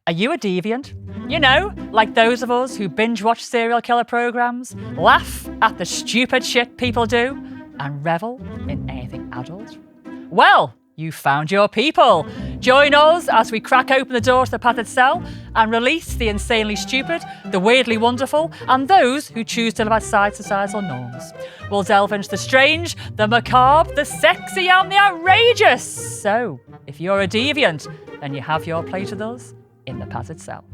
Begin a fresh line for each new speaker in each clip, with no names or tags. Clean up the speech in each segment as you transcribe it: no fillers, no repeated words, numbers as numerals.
Are you a deviant? You know, like those of us who binge watch serial killer programs, laugh at the stupid shit people do, and revel in anything adult? Well, you found your people. Join us as we crack open the door to the padded cell and release the insanely stupid, the weirdly wonderful, and those who choose to live outside societal norms. We'll delve into the strange, the macabre, the sexy, and the outrageous. So, if you're a deviant, then you have your place with us in the padded cell.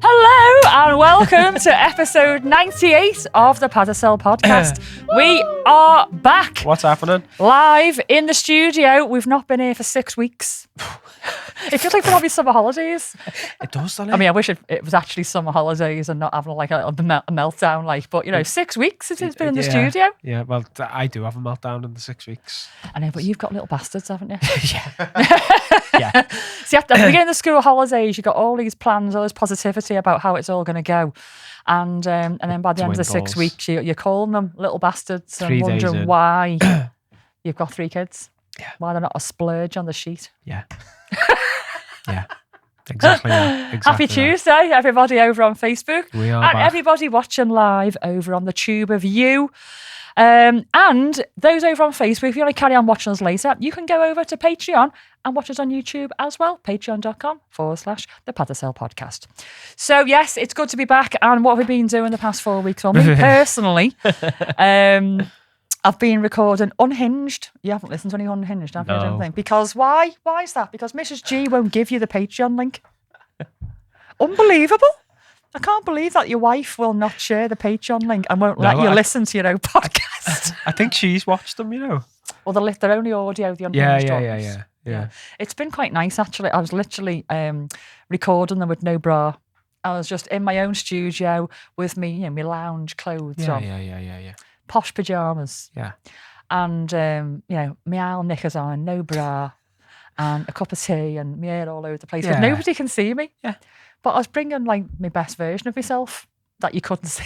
Hello and welcome to episode 98 of the Padded Cell podcast. We are back.
What's happening?
Live in the studio. We've not been here for 6 weeks. It feels like probably summer holidays.
It does, doesn't it?
I mean, I wish it was actually summer holidays and not having like a meltdown. Like, but you know, 6 weeks since it's been in the studio.
Yeah, well, I do have a meltdown in the 6 weeks.
I know, but you've got little bastards, haven't you?
Yeah.
See, at the beginning of school holidays, you got all these plans, all this positivity about how it's all going to go. And then by the end of the 6 weeks, you're calling them little bastards
3
and
days
wondering
in.
why you've got 3 kids.
Yeah.
Why they're not a splurge on the sheet.
Yeah. Yeah. Exactly.
Happy Tuesday, everybody over on Facebook.
We are
and
back.
everybody watching live over on the Tube of You. And those over on Facebook, if you want to carry on watching us later, you can go over to Patreon and watch us on YouTube as well. Patreon.com/The Padded Cell podcast. So yes, it's good to be back. And what have we been doing the past 4 weeks? Well, me personally, I've been recording Unhinged. You haven't listened to any Unhinged, have you? I don't think. Because why? Why is that? Because Mrs. G won't give you the Patreon link. Unbelievable. I can't believe that your wife will not share the Patreon link and won't let you listen to your own podcast.
I think she's watched them, you know.
Well, they're only audio, the Unhinged ones.
Yeah.
It's been quite nice, actually. I was literally recording them with no bra. I was just in my own studio with me, you know, my lounge clothes on.
Yeah.
Posh pyjamas.
Yeah.
And, you know, my owl knickers on, no bra, and a cup of tea and my hair all over the place.
Yeah.
But nobody can see me.
Yeah.
But I was bringing, like, my best version of myself that you couldn't see.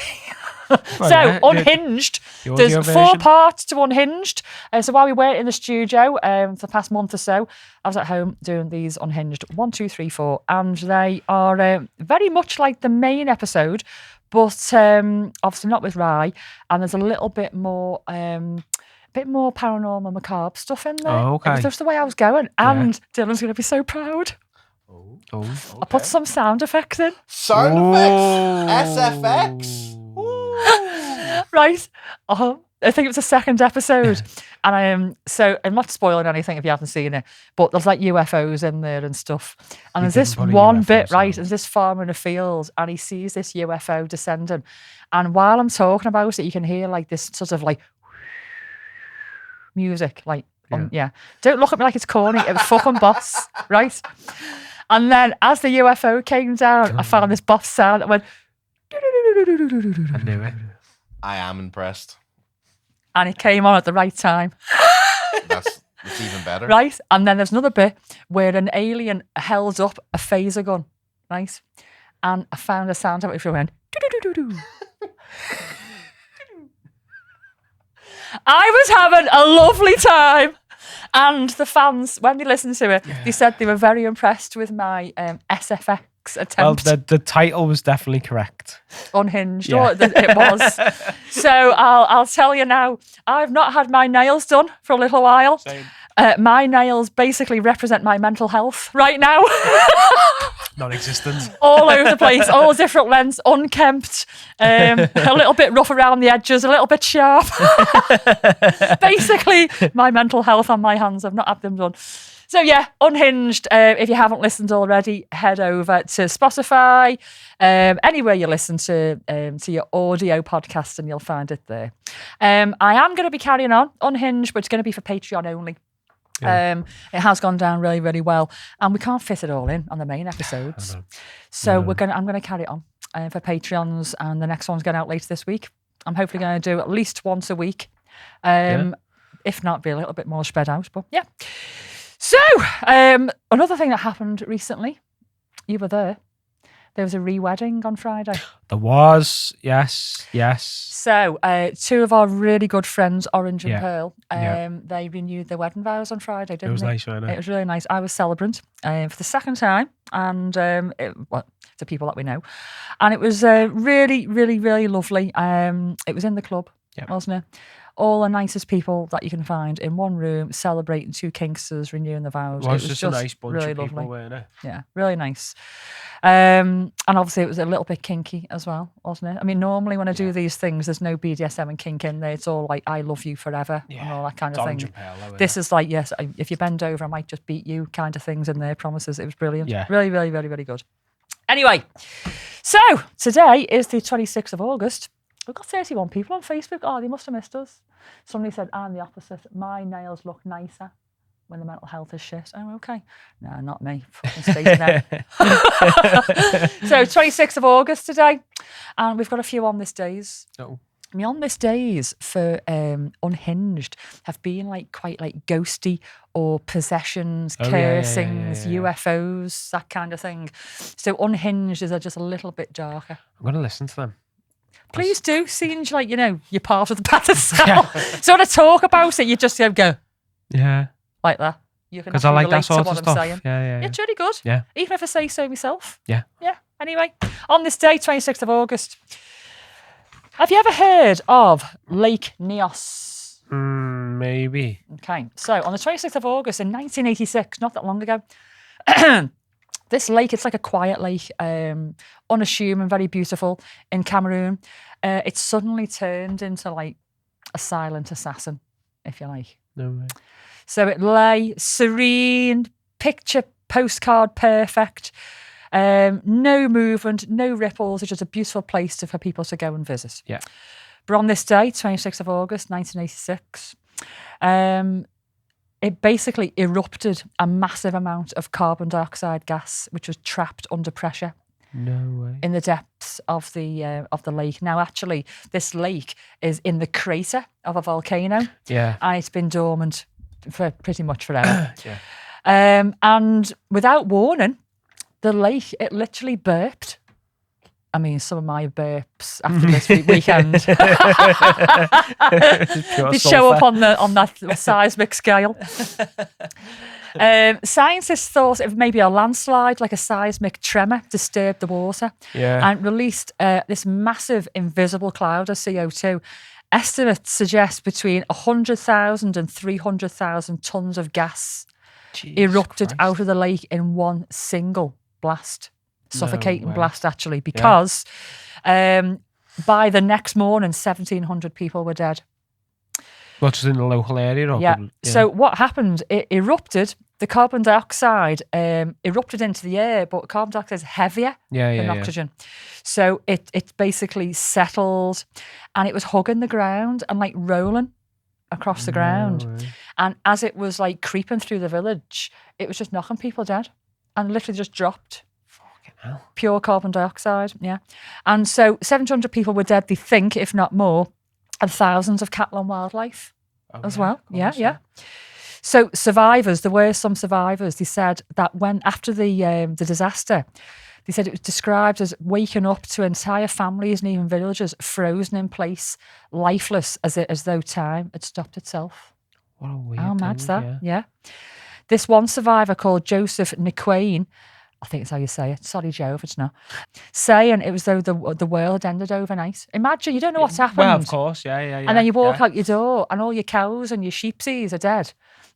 Well,
so, Unhinged.
The
There's
audio
4
version.
parts to Unhinged. So while we were in the studio for the past month or so, I was at home doing these Unhinged 1, 2, 3, 4, and they are very much like the main episode, but obviously not with Rye. And there's a little bit more paranormal, macabre stuff in there.
Oh, okay.
It was just the way I was going, and Dylan's going to be so proud.
Oh.
I put some sound effects in.
Sound effects, SFX.
Right. I think it was the second episode. And so I'm not spoiling anything if you haven't seen it, but there's like UFOs in there and stuff. And there's this one bit, right? There's this farmer in the fields and he sees this UFO descending. And while I'm talking about it, you can hear like this sort of like music, like, Don't look at me like it's corny. It was fucking boss, right? And then as the UFO came down, I found this boss sound that went.
I knew it.
I am impressed.
And it came on at the right time.
That's even better.
Right? And then there's another bit where an alien held up a phaser gun, right? And I found a sound of it went. I was having a lovely time. And the fans, when they listened to it, they said they were very impressed with my SFX attempt.
Well, the title was definitely correct.
Unhinged.
Yeah.
It was. So I'll tell you now, I've not had my nails done for a little while.
Same.
My nails basically represent my mental health right now.
Non-existent.
All over the place, all different lengths, unkempt, a little bit rough around the edges, a little bit sharp. Basically, my mental health on my hands. I've not had them done. So yeah, Unhinged. If you haven't listened already, head over to Spotify, anywhere you listen to your audio podcast, and you'll find it there. I am going to be carrying on Unhinged, but it's going to be for Patreon only.
Yeah.
It has gone down really, really well, and we can't fit it all in on the main episodes. So I'm going to carry it on for Patreons, and the next one's going out later this week. I'm hopefully going to do at least once a week, if not be a little bit more spread out. But yeah. So another thing that happened recently, you were there. There was a re-wedding on Friday.
There was, yes.
So, two of our really good friends, Orange and
Yeah.
Pearl,
Yeah.
they renewed their wedding vows on Friday, didn't
It was
they?
nice, wasn't
It
it?
was really nice. I was celebrant for the second time, and to people that we know, and it was really, really, really lovely. It was in the club,
Yep.
wasn't it? All the nicest people that you can find in one room, celebrating two Kingsters renewing the vows.
It was just a nice bunch
really
of people,
lovely.
weren't it?
Yeah, really nice. And obviously it was a little bit kinky as well, wasn't it? I mean, normally when I do these things, there's no BDSM and kink in there. It's all like, I love you forever and all that kind of thing. This is like, yes, if you bend over, I might just beat you kind of things in there, promises. It was brilliant.
Yeah.
Really, really, very, very good. Anyway, so today is the 26th of August. We've got 31 people on Facebook. Oh, they must have missed us. Somebody said, I'm the opposite. My nails look nicer when the mental health is shit. Oh, okay. No, not me. Fucking space now. So 26th of August today. And we've got a few on this days.
Oh.
I mean, on this days for Unhinged have been like quite like ghosty or possessions, cursings, UFOs, that kind of thing. So Unhinged is just a little bit darker.
I'm going to listen to them.
Please do. Seems like, you're part of the battle cell. So when I talk about it, you just go.
Yeah.
Like that. You can
Because I like that
relate
sort
to
of
what
stuff.
I'm saying.
Yeah.
It's really good.
Yeah.
Even if I say so myself.
Yeah.
Yeah. Anyway, on this day, 26th of August, have you ever heard of Lake Nyos?
Maybe.
Okay. So on the 26th of August in 1986, not that long ago, this lake, it's like a quiet lake, unassuming, very beautiful in Cameroon. It suddenly turned into like a silent assassin, if you like.
No way.
So it lay serene, picture postcard perfect, no movement, no ripples. It's just a beautiful place for people to go and visit.
Yeah.
But on this day, 26th of August, 1986, it basically erupted a massive amount of carbon dioxide gas, which was trapped under pressure.
No way.
In the depths of the lake. Now, actually, this lake is in the crater of a volcano.
Yeah.
And it's been dormant for pretty much forever.
Yeah.
And without warning, the lake, it literally burped. I mean, some of my burps after this weekend. They show up on that seismic scale. Scientists thought it may be a landslide, like a seismic tremor, disturbed the water and released this massive invisible cloud of CO2. Estimates suggest between 100,000 and 300,000 tons of gas erupted out of the lake in one single blast. Suffocating blast, actually, because by the next morning, 1,700 people were dead.
What's in the local area? Or
yeah. So what happened? It erupted. The carbon dioxide erupted into the air, but carbon dioxide is heavier than oxygen. So it basically settled, and it was hugging the ground and like rolling across the ground. And as it was like creeping through the village, it was just knocking people dead, and literally just dropped. Pure carbon dioxide, yeah. And so 700 people were dead, they think, if not more, and thousands of cattle and wildlife as well. Yeah. So survivors, there were some survivors, they said that when after the disaster, they said it was described as waking up to entire families and even villages frozen in place, lifeless, as though time had stopped itself.
What a weird
How mad's
thing,
that? Yeah. This one survivor called Joseph Niquain, I think it's how you say it. Sorry, Joe, if it's not. Saying it was though the world ended overnight. Imagine, you don't know what's happened.
Well, of course, yeah.
And then you walk out your door and all your cows and your sheepsies are dead.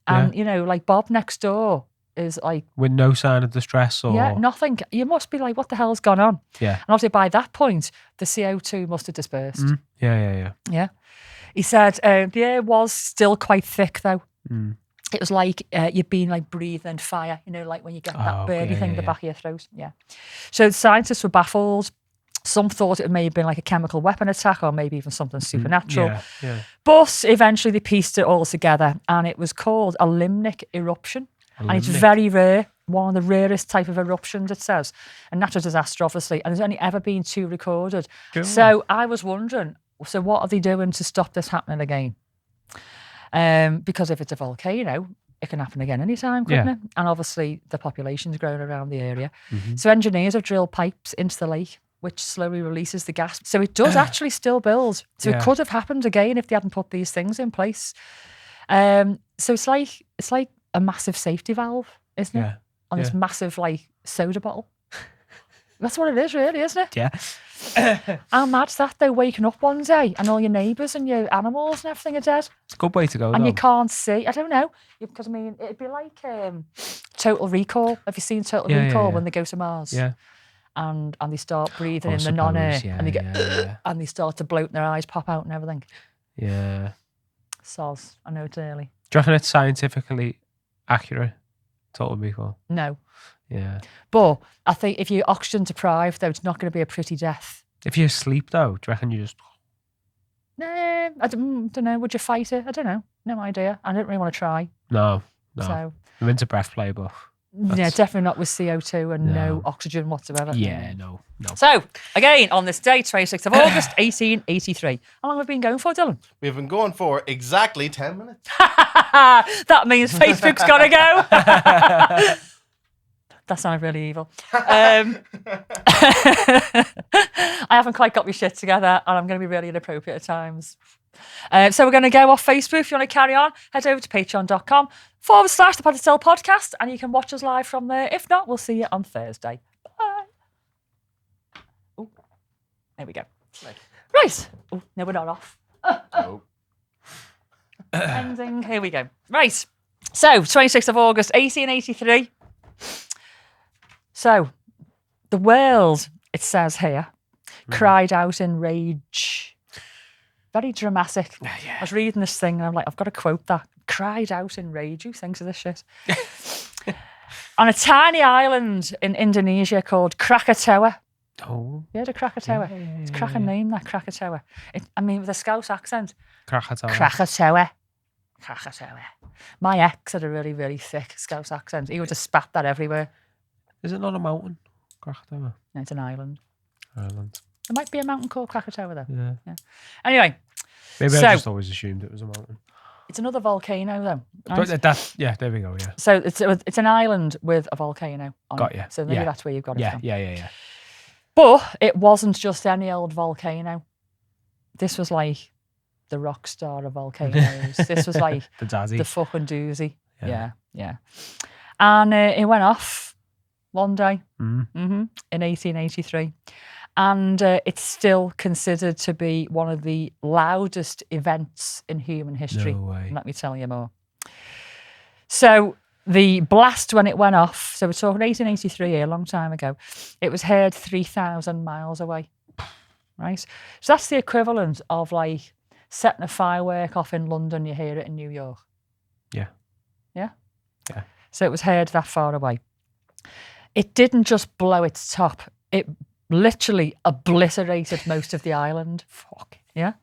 And, like Bob next door is like...
With no sign of distress or...
Yeah, nothing. You must be like, what the hell's gone on?
Yeah.
And obviously by that point, the CO2 must have dispersed.
Yeah.
Yeah. He said the air was still quite thick though. It was like you'd been like breathing fire, like when you get that burny thing in the back of your throat. Yeah. So scientists were baffled. Some thought it may have been like a chemical weapon attack or maybe even something supernatural.
Yeah.
But eventually they pieced it all together and it was called a limnic eruption. And it's very rare, one of the rarest type of eruptions, it says. A natural disaster, obviously. And there's only ever been 2 recorded. Cool. So I was wondering, what are they doing to stop this happening again? Because if it's a volcano, it can happen again anytime, couldn't
Yeah.
it? And obviously the population's grown around the area.
Mhm.
So engineers have drilled pipes into the lake, which slowly releases the gas. So it does actually still build. So it
Yeah.
could have happened again if they hadn't put these things in place. So it's like a massive safety valve, isn't it?
Yeah.
On this massive like soda bottle. That's what it is, really, isn't it?
Yeah.
How mad's that though, waking up one day and all your neighbours and your animals and everything are dead
It's a good way to go,
and
though.
you can't see. I don't know. Because I mean, it'd be like Total Recall. Have you seen Total
Yeah, yeah,
Recall
yeah.
when they go to Mars?
Yeah.
And they start breathing
I
in the non-air
suppose, yeah,
and they get
yeah.
and they start to bloat and their eyes pop out and everything.
Yeah.
Soz. I know it's early.
Do you reckon it's scientifically accurate? Total Recall.
No.
Yeah.
But I think if you're oxygen deprived, though, it's not going to be a pretty death.
If you're asleep, though, do you reckon you just...
Nah, I don't know. Would you fight it? I don't know. No idea. I don't really want to try.
No.
So,
I'm into breath play, but...
yeah,
That's-
definitely not with CO2 and no
No.
oxygen whatsoever.
Yeah, no.
So, again, on this day, 26th of August, 1883. How long have we been going for, Dylan?
We've been going for exactly 10 minutes.
That means Facebook's got to go. That sounded really evil. I haven't quite got my shit together and I'm going to be really inappropriate at times. So we're going to go off Facebook. If you want to carry on, head over to patreon.com/the Poddistill podcast and you can watch us live from there. If not, we'll see you on Thursday. Bye. Oh, there we go. Right. Oh, no, we're not off.
Oh.
Ending. Here we go. Right. So, 26th of August, 1883. So, the world, it says here, cried out in rage. Very dramatic. I was reading this thing and I'm like, I've got to quote that. Cried out in rage. Who thinks of this shit? On a tiny island in Indonesia called Krakatoa.
Oh.
You heard of Krakatoa? It's a cracking name, that Krakatoa. I mean, with a Scouse accent.
Krakatoa.
Krakatoa. My ex had a really, really thick Scouse accent. He would have spat that everywhere.
Is it not a mountain? Krakatoa.
No, it's an island.
Island.
There might be a mountain called Krakatoa, though.
Yeah.
Anyway,
Maybe
So-
I just always assumed it was a mountain.
it's another volcano, though.
But
Right?
yeah, there we go, yeah.
So it's an island with a volcano on
Got
it.
you.
So maybe
Yeah.
that's where you've got it
Yeah,
from.
yeah.
But it wasn't just any old volcano. This was like the rock star of volcanoes. This was like
The Dazzy.
the fucking doozy.
Yeah.
Yeah. And it went off one day
Mm.
in 1883. And it's still considered to be one of the loudest events in human history.
No way.
Let me tell you more. So the blast, when it went off, so we're talking 1883 here, a long time ago, it was heard 3,000 miles away, right? So that's the equivalent of like setting a firework off in London, you hear it in New York.
Yeah.
Yeah?
Yeah.
So it was heard that far away. It didn't just blow its top, it literally obliterated most of the island. Fuck. Yeah.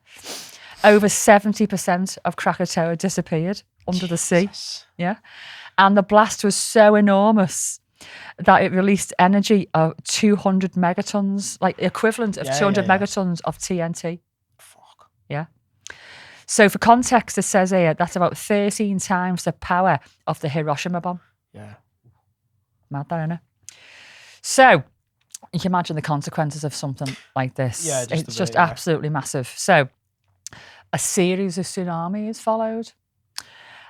Over 70% of Krakatoa disappeared under the sea. Yeah. And the blast was so enormous that it released energy of 200 megatons, like the equivalent of 200 megatons of TNT.
Fuck.
Yeah. So for context, it says here that's about 13 times the power of the Hiroshima bomb.
Yeah.
Mad that, innit? So you can imagine the consequences of something like this.
Yeah, just a
it's
bit,
just
yeah.
absolutely massive. So a series of tsunamis followed.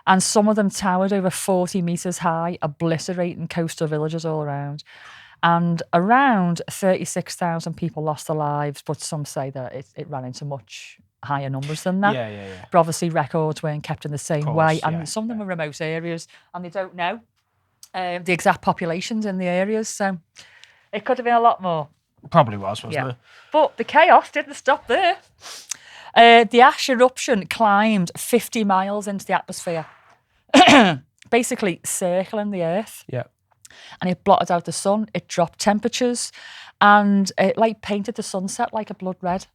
And some of them towered over 40 metres high, obliterating coastal villages all around. And around 36,000 people lost their lives, but some say that it ran into much higher numbers than that.
Yeah.
But obviously records weren't kept in the same
Course,
way. And
yeah,
some of them are remote areas and they don't know the exact populations in the areas. So it could have been a lot more.
Probably wasn't it?
But the chaos didn't stop there. The ash eruption climbed 50 miles into the atmosphere, basically circling the Earth.
Yeah.
And it blotted out the sun, it dropped temperatures, and it like painted the sunset like a blood red.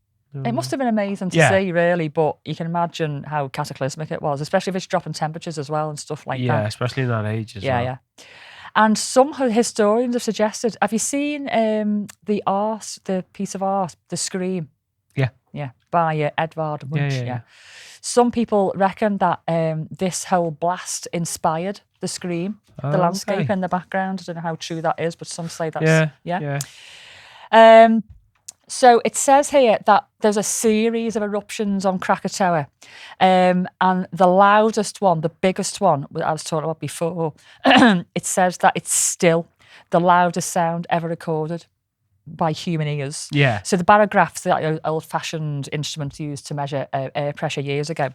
It must have been amazing to see, really, but you can imagine how cataclysmic it was, especially if it's dropping temperatures as well and stuff like that.
Yeah, especially in that age as well.
Yeah. And some historians have suggested, have you seen the piece of art, The Scream? Yeah, by Edvard Munch.
Yeah.
Some people reckon that this whole blast inspired the scream, the landscape
okay.
in the background. I don't know how true that is, but some say that's
Yeah.
So it says here that there's a series of eruptions on Krakatoa, and the loudest one, the biggest one, I was talking about before, it says that it's still the loudest sound ever recorded by human ears.
Yeah.
So the barographs, the old-fashioned instrument used to measure air pressure years ago,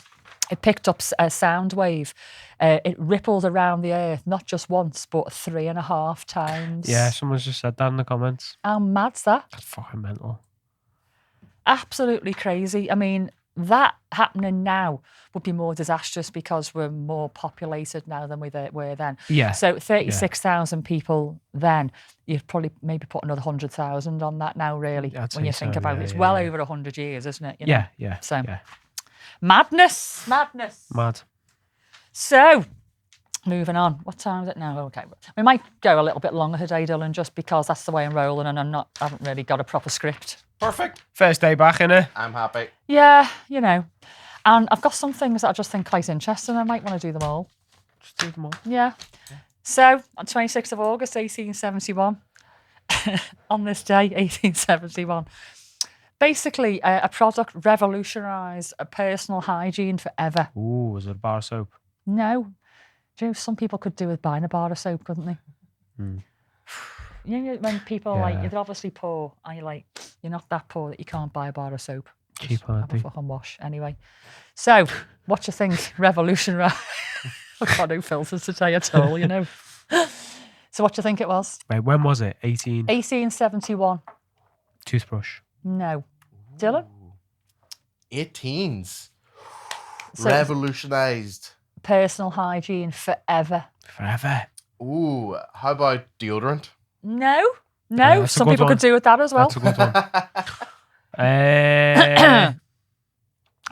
it picked up a sound wave. It rippled around the earth, not just once, but 3.5 times.
Yeah, someone's just said that in the comments.
How mad's that?
That's fucking mental.
Absolutely crazy. I mean, that happening now would be more disastrous because we're more populated now than we were then.
Yeah.
So 36,000 people then, you'd probably maybe put another 100,000 on that now, really,
I'd
when you
say
think
so,
about
yeah,
it. It's
yeah,
well
yeah.
over 100 years, isn't it? You know?
Yeah.
So
yeah.
madness.
Mad.
So, moving on. What time is it now? Okay, we might go a little bit longer today, Dylan, just because that's the way I'm rolling, and I haven't really got a proper script.
Perfect.
First day back, innit?
I'm happy.
Yeah, you know, and I've got some things that I just think quite interesting. I might want to do them all.
Just do them all.
Yeah. So on 26th of August, 1871, on this day, 1871. Basically, a product revolutionised personal hygiene forever.
Ooh, was it a bar of soap?
No. Do you know, some people could do with buying a bar of soap, couldn't they? You know, when people are like, you're obviously poor, and you're not that poor that you can't buy a bar of soap.
Cheap,
Have
aren't
a
they?
fucking wash. Anyway. So, what do you think? Revolutionised. I've got no filters today at all, you know. So what do you think it was?
Wait, when was it?
1871.
Toothbrush.
No. Dylan?
18s.
So-
Revolutionized.
Personal hygiene forever.
Forever.
Ooh, how about deodorant?
No.
that's a
Some
good
people
one.
could do with that as well.
That's a good one.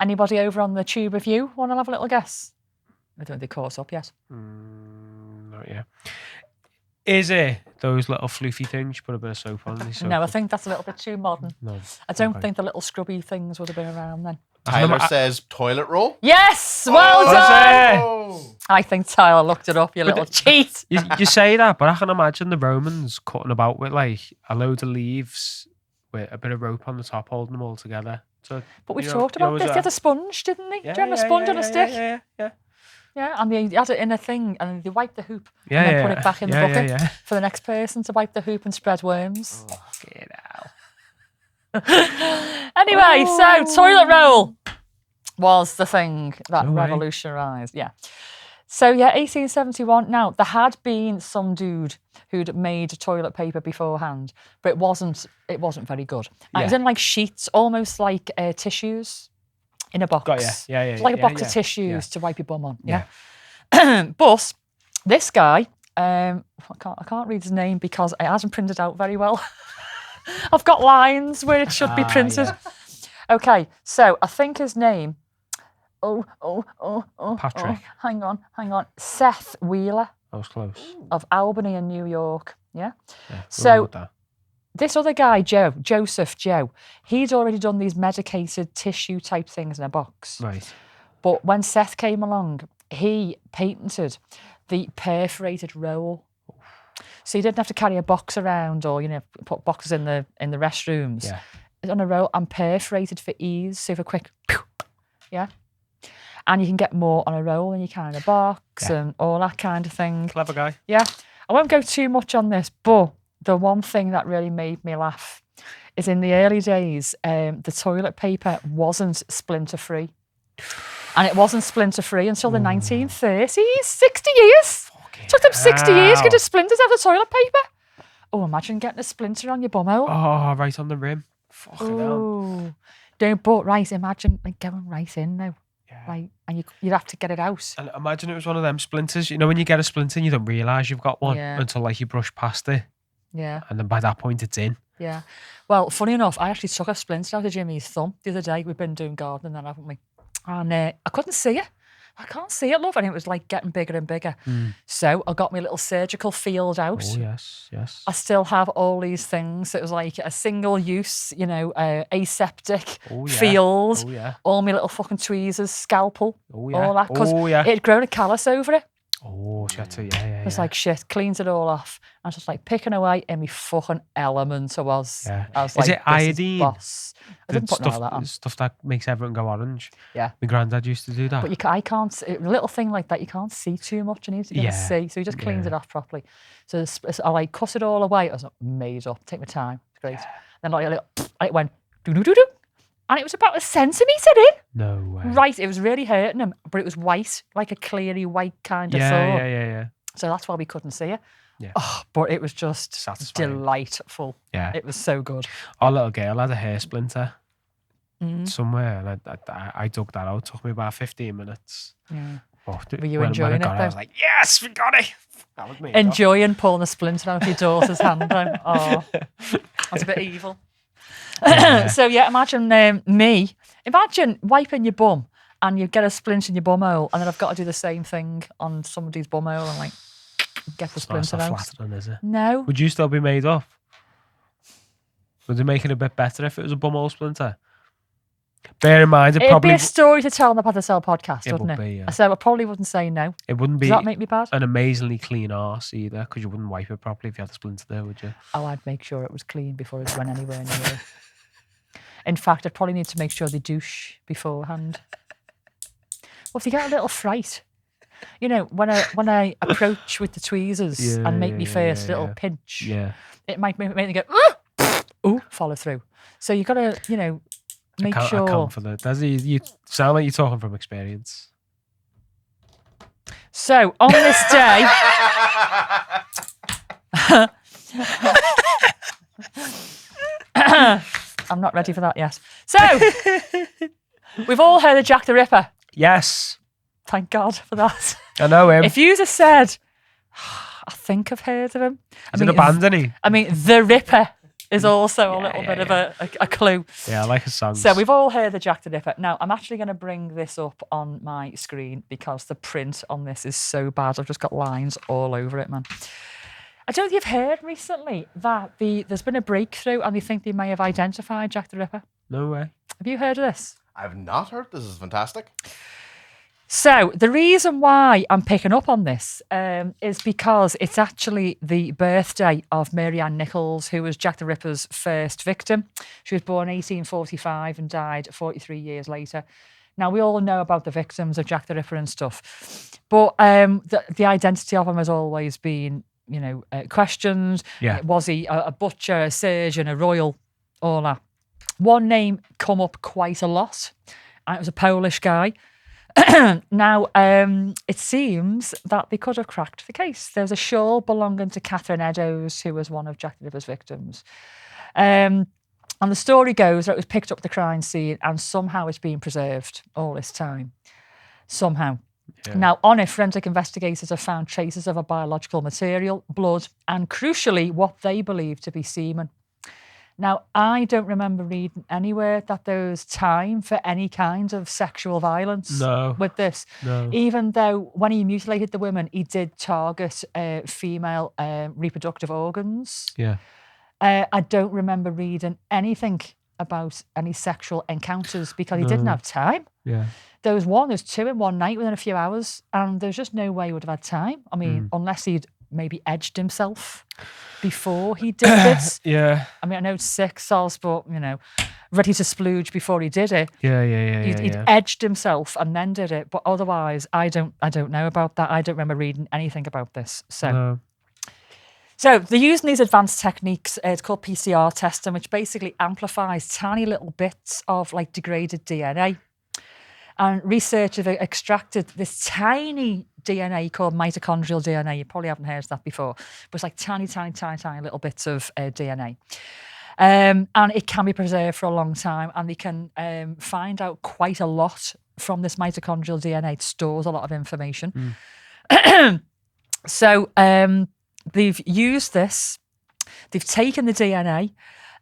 Anybody over on the tube review want to have a little guess? I don't think they caught up yet.
Not yet. Is it those little floofy things you put a bit of soap on? and they soak
No, I
up?
think that's a little bit too modern.
No.
I don't
Okay.
think the little scrubby things would have been around then.
Tyler says toilet roll.
Yes! Well
Oh,
done!
Oh.
I think Tyler looked it up, you little cheat.
You say that, but I can imagine the Romans cutting about with like a load of leaves with a bit of rope on the top, holding them all together. So,
But we've
you know,
talked
you know,
about
as
this.
a-
They had a sponge, didn't they?
Yeah,
Do you remember a sponge on a stick?
Yeah.
Yeah, and they had it in a thing, and they wiped the hoop
Yeah,
and then
yeah,
put it back in the
yeah,
bucket
yeah.
for the next person to wipe the hoop and spread worms.
Get out.
Anyway, so toilet roll was the thing that
No way.
revolutionised. Yeah. So yeah, 1871. Now there had been some dude who'd made toilet paper beforehand, but it wasn't very good. And it was
Yeah.
in like sheets, almost like tissues in a box.
Got ya. Yeah.
It's like a box of
yeah.
tissues to wipe your bum on. Yeah. But this guy, I can't read his name because it hasn't printed out very well. I've got lines where it should be printed.
Yeah.
Okay, so I think his name.
Patrick.
Hang on. Seth Wheeler
That was close.
of Albany in New York. Yeah.
Yeah,
So-
we'll go with that.
This other guy, Joseph Joe, he'd already done these medicated tissue type things in a box.
Right.
But when Seth came along, he patented the perforated roll. So you didn't have to carry a box around or, put boxes in the restrooms.
Yeah.
It's on a roll and perforated for ease, so for quick, yeah. And you can get more on a roll than you can in a box and all that kind of thing.
Clever guy.
Yeah. I won't go too much on this, but the one thing that really made me laugh is in the early days, the toilet paper wasn't splinter-free. And it wasn't splinter-free until the 1930s, 60 years. Took them 60 years to get the splinters out of the toilet paper. Oh, imagine getting a splinter on your bumhole.
Oh, right on the rim. Fucking hell.
Oh. Don't, but right, imagine like going right in now.
Yeah.
Right, and you'd have to get it out.
And imagine it was one of them splinters. You know, when you get a splinter, you don't realise you've got one
Yeah.
until like you brush past it.
Yeah,
And then by that point, it's in.
yeah. Well, funny enough, I actually took a splinter out of Jimmy's thumb the other day. We've been doing gardening then, haven't we? And I couldn't see it. I can't see it, love. And it was like getting bigger and bigger. So I got my little surgical field out.
Oh, yes, yes.
I still have all these things. It was like a single use, aseptic field.
Oh, yeah.
All my little fucking tweezers, scalpel,
Oh, yeah.
all that. Because
Oh, yeah.
it had grown a callus over it.
Oh, shit, yeah.
It was like shit, cleans it all off. I was just like picking away in my fucking element. I was.
Yeah.
I was
Is
like,
it iodine?
Boss. I didn't put all that on.
Stuff that makes everything go orange.
Yeah.
My granddad used to do that.
But I can't, a little thing like that, you can't see too much. You need to see. So he just cleans it off properly. So I like cut it all away. I was made up. Take my time. It's great. Then like it went do. And it was about a centimetre in.
No way.
Right. It was really hurting him. But it was white, like a cleary white kind of thought.
Yeah.
So that's why we couldn't see it.
Yeah.
Oh, but it was just
Satisfying.
delightful.
Yeah.
It was so good.
Our little girl had a hair splinter somewhere, and I dug that out. It took me about 15 minutes.
Yeah.
But
Were you
when
enjoying
I
it,
got
though?
I was like, yes, we got it. That was me.
Enjoying pulling a splinter out of your daughter's hand. Oh, that's a bit evil. So yeah, imagine imagine wiping your bum and you get a splint in your bum hole, and then I've got to do the same thing on somebody's bum hole and like get the splinter
Not so
out.
flattering, is it?
No.
Would you still be made up? Would it make it a bit better if it was a bumhole splinter? Bear in mind,
It'd be a story to tell on the Path to Sell podcast,
It
wouldn't
would
it?
be, yeah.
So I probably wouldn't say no.
It wouldn't be
Does that make me bad?
an amazingly clean arse either, because you wouldn't wipe it properly if you had a splinter there, would you?
Oh, I'd make sure it was clean before it went anywhere near it. In fact, I'd probably need to make sure they douche beforehand. Well, if you get a little fright, when I approach with the tweezers and make me first little pinch, it might make me go, ooh, follow through. So you got to, make sure.
I can't for that. You sound like you're talking from experience.
So on this day, I'm not ready for that yet. So we've all heard of Jack the Ripper.
Yes.
Thank God for that.
I know him.
If you just said, I think I've heard of him.
He's in a band, isn't he?
I mean, The Ripper is also a little bit of a clue.
Yeah, I like his songs.
So we've all heard of Jack the Ripper. Now, I'm actually going to bring this up on my screen because the print on this is so bad. I've just got lines all over it, man. I don't know if you've heard recently that there's been a breakthrough and they think they may have identified Jack the Ripper.
No way.
Have you heard of this?
I've not heard. This is fantastic.
So the reason why I'm picking up on this is because it's actually the birthday of Mary Ann Nichols, who was Jack the Ripper's first victim. She was born 1845 and died 43 years later. Now, we all know about the victims of Jack the Ripper and stuff, but the identity of him has always been, questioned.
Yeah. Was
he a butcher, a surgeon, a royal, all that? One name come up quite a lot, and it was a Polish guy. Now, it seems that they could have cracked the case. There's a shawl belonging to Catherine Eddowes, who was one of Jack the Ripper's victims. And the story goes that it was picked up at the crime scene and somehow it's been preserved all this time. Somehow. Yeah. Now, on it, forensic investigators have found traces of a biological material, blood, and crucially, what they believe to be semen. Now, I don't remember reading anywhere that there was time for any kind of sexual violence with this.
No.
Even though when he mutilated the women, he did target female reproductive organs.
Yeah.
I don't remember reading anything about any sexual encounters because he didn't have time.
Yeah.
There's two in one night within a few hours, and there's just no way he would have had time. I mean, unless he'd maybe edged himself before he did this.
Yeah.
I mean, I know it's sick, Soz, but, ready to splooge before he did it.
Yeah.
He'd edged himself and then did it. But otherwise, I don't know about that. I don't remember reading anything about this. So they're using these advanced techniques. It's called PCR testing, which basically amplifies tiny little bits of like degraded DNA. And researchers have extracted this tiny DNA called mitochondrial DNA. You probably haven't heard of that before, but it's like tiny little bits of DNA. And it can be preserved for a long time, and they can find out quite a lot from this mitochondrial DNA. It stores a lot of information. So they've used this. They've taken the DNA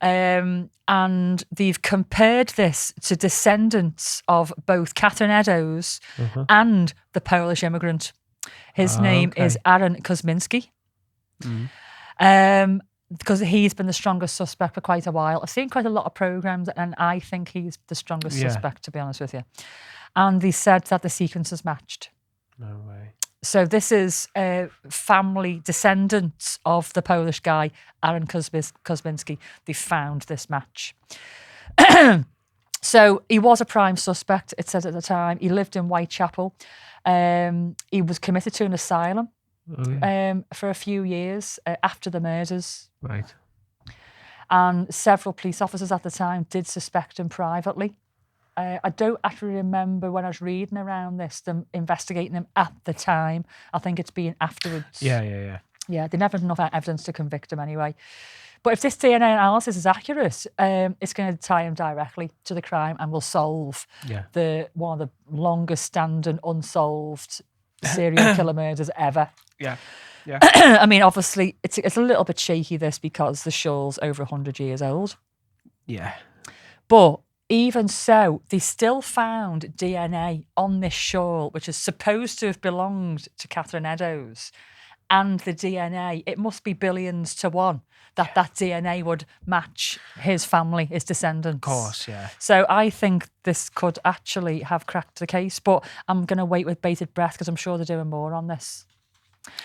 And they've compared this to descendants of both Catherine Eddowes and the Polish immigrant. His name is Aaron Kosminski. Because he's been the strongest suspect for quite a while. I've seen quite a lot of programs, and I think he's the strongest suspect, to be honest with you. And they said that the sequences matched.
No way.
So this is family descendants of the Polish guy, Aaron Kosminski. They found this match. So he was a prime suspect, it said at the time. He lived in Whitechapel. He was committed to an asylum for a few years after the murders.
Right.
And several police officers at the time did suspect him privately. I don't actually remember when I was reading around this, them investigating him at the time. I think it's been afterwards.
Yeah.
Yeah, they never had enough evidence to convict him anyway. But if this DNA analysis is accurate, it's going to tie him directly to the crime and will solve one of the longest standing unsolved serial killer murders ever.
Yeah.
I mean, obviously, it's a little bit shaky, this, because the shawl's over 100 years old.
Yeah.
But even so, they still found DNA on this shawl, which is supposed to have belonged to Catherine Eddowes. And the DNA, it must be billions to one that DNA would match his family, his descendants.
Of course, yeah.
So I think this could actually have cracked the case, but I'm going to wait with bated breath because I'm sure they're doing more on this.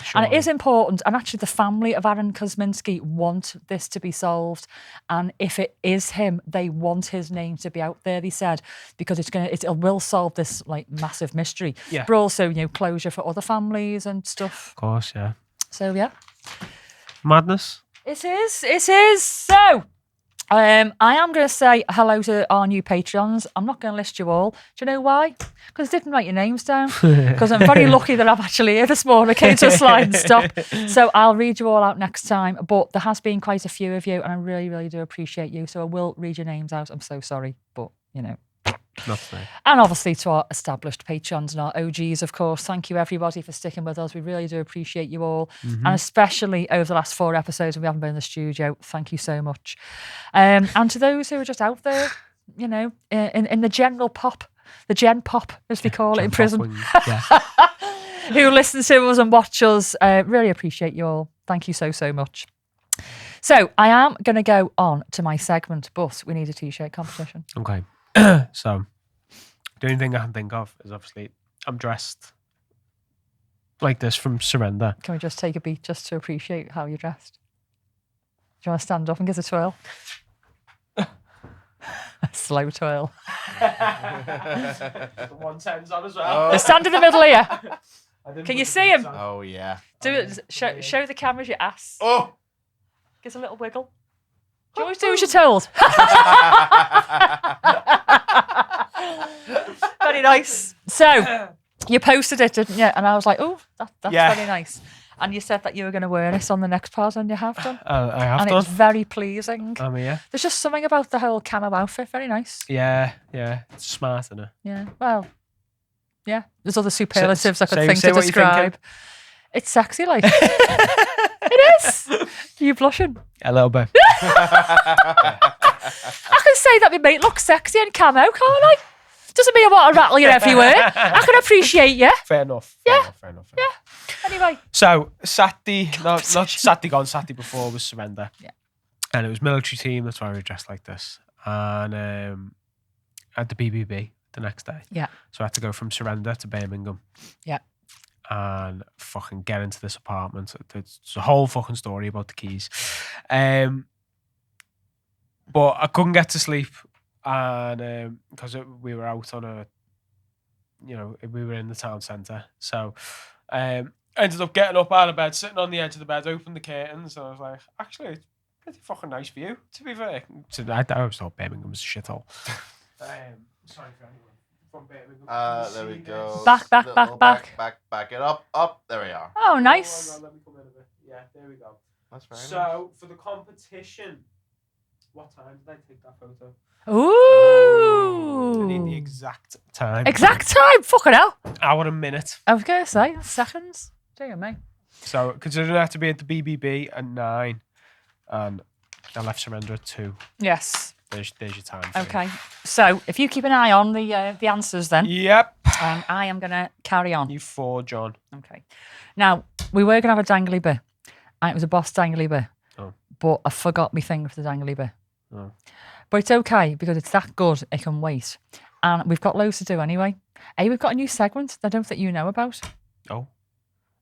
Sure. And it is important, and actually the family of Aaron Kosminski want this to be solved, and if it is him, they want his name to be out there, they said, because it will solve this like massive mystery, but also, you know, closure for other families and stuff.
Of course, yeah.
So yeah,
madness.
It is. So I am going to say hello to our new Patreons. I'm not going to list you all. Do you know why? Because I didn't write your names down. Because I'm very lucky that I'm actually here this morning. I came to a slide and stop. So I'll read you all out next time. But there has been quite a few of you, and I really, really do appreciate you. So I will read your names out. I'm so sorry, but you know.
Not today.
And obviously to our established patrons and our OGs, of course. Thank you, everybody, for sticking with us. We really do appreciate you all. And especially over the last 4 episodes when we haven't been in the studio. Thank you so much. And to those who are just out there, you know, in the general pop, the gen pop, as they call it in prison, who listen to us and watch us, really appreciate you all. Thank you so, so much. So I am going to go on to my segment, but we need a T-shirt competition.
Okay. So, the only thing I can think of is obviously I'm dressed like this from Surrender.
Can we just take a beat just to appreciate how you're dressed? Do you want to stand up and give us a twirl? A slow twirl.
The 110's on as well.
Oh. Stand in the middle here. Can you see him?
Oh, yeah.
Do it. Show the cameras your ass.
Oh!
Give us a little wiggle. Do you always do as you're told? Very nice. So, you posted it, didn't you? And I was like, oh, that's very nice. And you said that you were going to wear this on the next pod, and you have done.
I have
done. And it's very pleasing.
Yeah.
There's just something about the whole camo outfit. Very nice.
Yeah. It's smart, isn't it?
Yeah. Well, yeah. There's other superlatives I could think
say
to
what
describe. It's sexy, like. It is. Are you blushing?
A little bit.
I can say that my mate looks sexy in camo, can't I? Doesn't mean I want to rattle you everywhere. I can appreciate you.
Fair enough.
Yeah.
Fair enough.
Anyway.
So, Saturday, not Saturday gone, Saturday before was Surrender.
Yeah.
And it was military team, that's why we were dressed like this. And at the BBB the next day.
Yeah.
So I had to go from Surrender to Birmingham.
Yeah.
And fucking get into this apartment. It's a whole fucking story about the keys. But I couldn't get to sleep, and because we were out on we were in the town centre. So ended up getting up out of bed, sitting on the edge of the bed, opened the curtains, and I was like, actually, it's a pretty fucking nice view, to be fair. So I always thought Birmingham was a shithole. Sorry for anyone.
There we go.
Back
it up. There we are.
Oh, nice.
Let me come in a bit. Yeah, there we go.
That's very nice.
So, for the competition, what time did I take that photo?
Ooh.
I need the exact time.
Exact time? Fucking hell.
Hour and minute.
I was going to say, seconds. Dear me.
So, considering I had to be at the BBB at 9, and I left surrender at 2.
Yes.
There's your time.
Okay. So if you keep an eye on the answers, then
Yep.
I am gonna carry on.
You 4, John.
Okay. Now we were gonna have a dangly bit, and it was a boss dangly bit.
Oh.
But I forgot my thing for the dangly bit.
Oh.
But it's okay because it's that good it can wait, and we've got loads to do anyway. Hey, we've got a new segment that I don't think you know about.
Oh.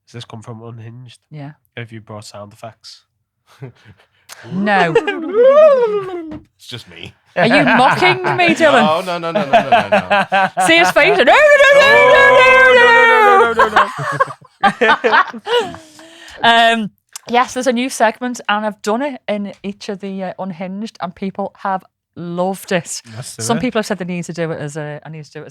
Does this come from Unhinged?
Yeah.
Have you brought sound effects?
No.
It's just me.
Are you mocking me, Dylan?
Oh, no.
See his face? No. Yes, there's a new segment, and I've done it in each of the Unhinged, and people have loved it. Some people have said they need to do it as a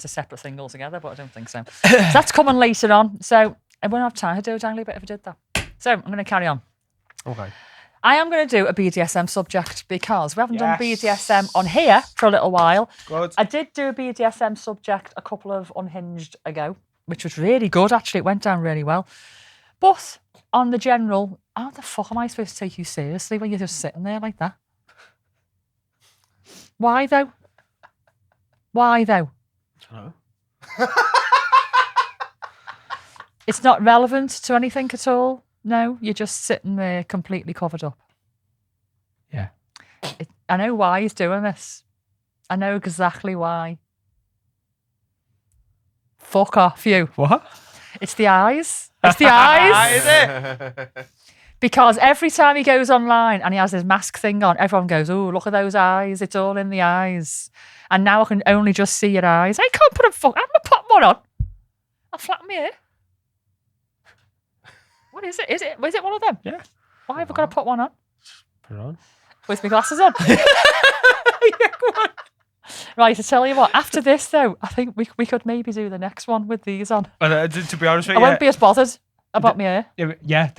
separate thing altogether, but I don't think so. So that's coming later on. So I won't have time to do a dangly bit if I did that. So I'm going to carry on.
Okay.
I am going to do a BDSM subject because we haven't done BDSM on here for a little while.
Good.
I did do a BDSM subject a couple of Unhinged ago, which was really good, actually. It went down really well. But on the general, how the fuck am I supposed to take you seriously when you're just sitting there like that? Why, though? Why, though?
I don't know.
It's not relevant to anything at all? No, you're just sitting there completely covered up.
Yeah.
I know why he's doing this. I know exactly why. Fuck off, you.
What?
It's the eyes. It's the eyes.
Is it?
Because every time he goes online and he has his mask thing on, everyone goes, oh, look at those eyes. It's all in the eyes. And now I can only just see your eyes. I can't put a I'm going to put one on. I'll flatten my hair. What is it? Is it one of them?
Yeah.
Why have I got to put one on?
Put it on.
With my glasses on.
Yeah, go on.
Right, to tell you what, after this though, I think we could maybe do the next one with these on.
But, to be honest with
I
you,
won't be as bothered about my hair.
Yeah.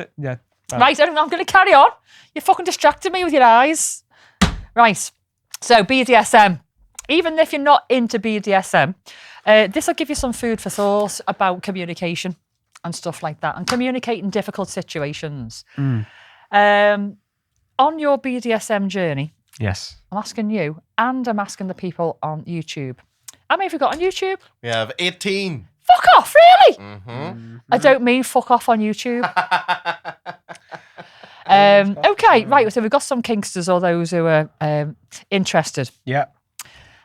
Right, I'm going to carry on. You fucking distracted me with your eyes. Right, so BDSM. Even if you're not into BDSM, this will give you some food for thought about communication and stuff like that, and communicate in difficult situations. On your BDSM journey,
yes,
I'm asking you, and I'm asking the people on YouTube. How many have we got on YouTube?
We have 18.
Fuck off, really?
Mm-hmm.
I don't mean fuck off on YouTube. Okay, right, so we've got some kinksters or those who are interested.
Yeah.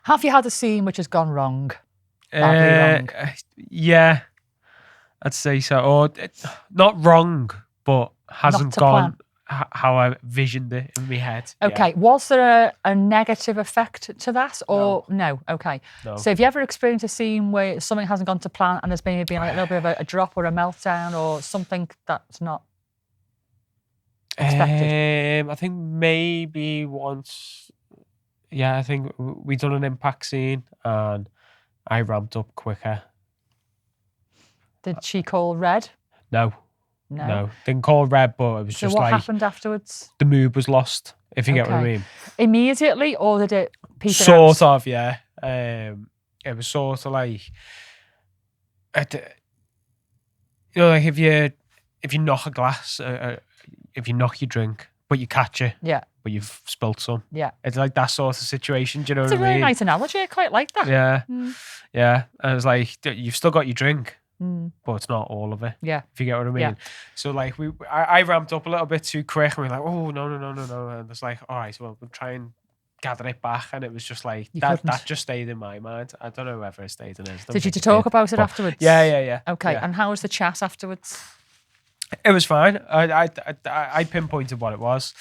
Have you had a scene which has gone wrong? Badly wrong?
Yeah, I'd say so. Or not wrong, but hasn't gone how I visioned it in my head.
Okay, was there a negative effect to that or no? Okay.
No.
So have you ever experienced a scene where something hasn't gone to plan and there's maybe been like a little bit of a drop or a meltdown or something that's not expected?
I think maybe once. Yeah, I think we done an impact scene and I ramped up quicker.
Did she call red?
No. Didn't call red, but it was just
what
like
happened afterwards?
the mood was lost, if you get what I
Okay.
mean.
Immediately, or did it peter
Sort
out?
of, yeah. It was sort of like, like if you knock a glass, if you knock your drink, but you catch it,
Yeah,
but you've spilt some.
yeah.
It's like that sort of situation. Do you know
It's
what
a
I
really
mean?
nice analogy. I quite like that.
Yeah,
Mm.
yeah. And it was like you've still got your drink,
Mm.
but it's not all of it.
Yeah.
If you get what I mean.
Yeah.
So like I ramped up a little bit too quick, and we were like, oh no, and it's like, all right, well we'll try and gather it back, and it was just like
You
that
couldn't.
just stayed in my mind. I don't know whether it stayed in his.
Did you talk about it
but-
afterwards?
Yeah.
Okay,
Yeah.
and how was the chat afterwards?
It was fine. I pinpointed what it was.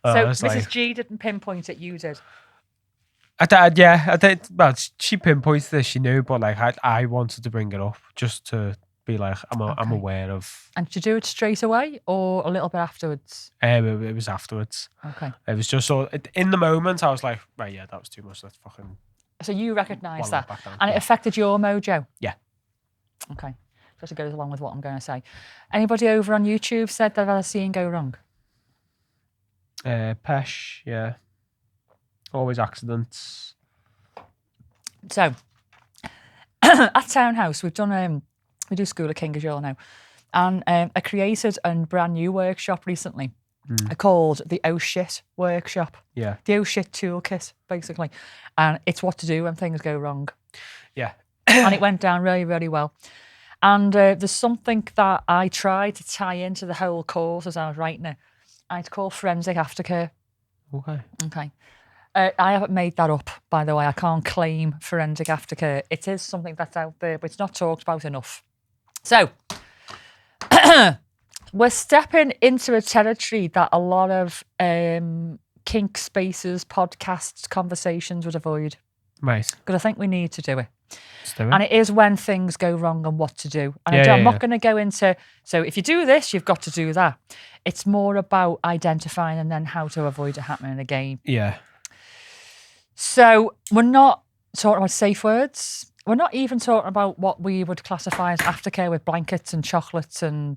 So
I was
Mrs.
like,
G didn't pinpoint it, you did.
I did. Well, she pinpointed this, she knew, but like I wanted to bring it up just to be like, I'm
Okay.
aware of.
And did you do it straight away or a little bit afterwards?
It was afterwards.
Okay.
It was just so in the moment I was like, right, yeah, that was too much. Let's fucking.
So you recognised
wallow
that.
back down.
And it
Yeah.
affected your mojo?
Yeah.
Okay. Just goes along with what I'm going to say. Anybody over on YouTube said they've had a scene go wrong?
Pesh, yeah. Always accidents.
So, at Townhouse, we've done, we do School of King, as you all know, and I created a brand new workshop recently called the Oh Shit Workshop.
Yeah.
The Oh Shit Toolkit, basically. And it's what to do when things go wrong.
Yeah.
And it went down really, really well. And there's something that I tried to tie into the whole course as I was writing it. And it's called forensic aftercare.
Okay.
Okay. I haven't made that up, by the way. I can't claim forensic aftercare. It is something that's out there, but it's not talked about enough. So, we're stepping into a territory that a lot of kink spaces, podcasts, conversations would avoid.
Right.
Because I think we need to do it.
Let's do it.
And it is when things go wrong and what to do. And
Yeah,
I'm
yeah,
not
yeah.
going to go into, so if you do this, you've got to do that. It's more about identifying and then how to avoid it happening again.
Yeah.
So we're not talking about safe words. We're not even talking about what we would classify as aftercare with blankets and chocolates and,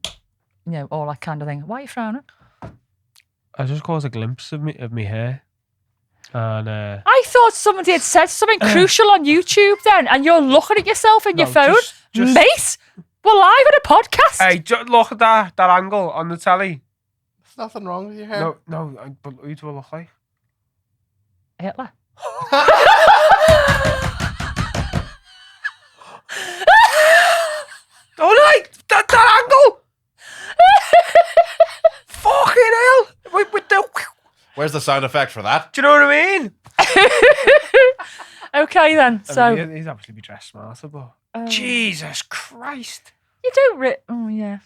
you know, all that kind of thing. Why are you frowning?
I just caught a glimpse of me hair. And
I thought somebody had said something crucial on YouTube then, and you're looking at yourself in your
No,
phone.
just-
Mate, we're live at a podcast.
hey, look at that angle on the telly.
There's nothing wrong with your hair.
No, but who do I look like?
Hitler.
Don't I? That angle! Fucking hell! With the...
Where's the sound effect for that?
Do you know what I mean?
Okay then. So
I mean, he's obviously be dressed smarter, but Jesus Christ!
you don't. Oh yeah.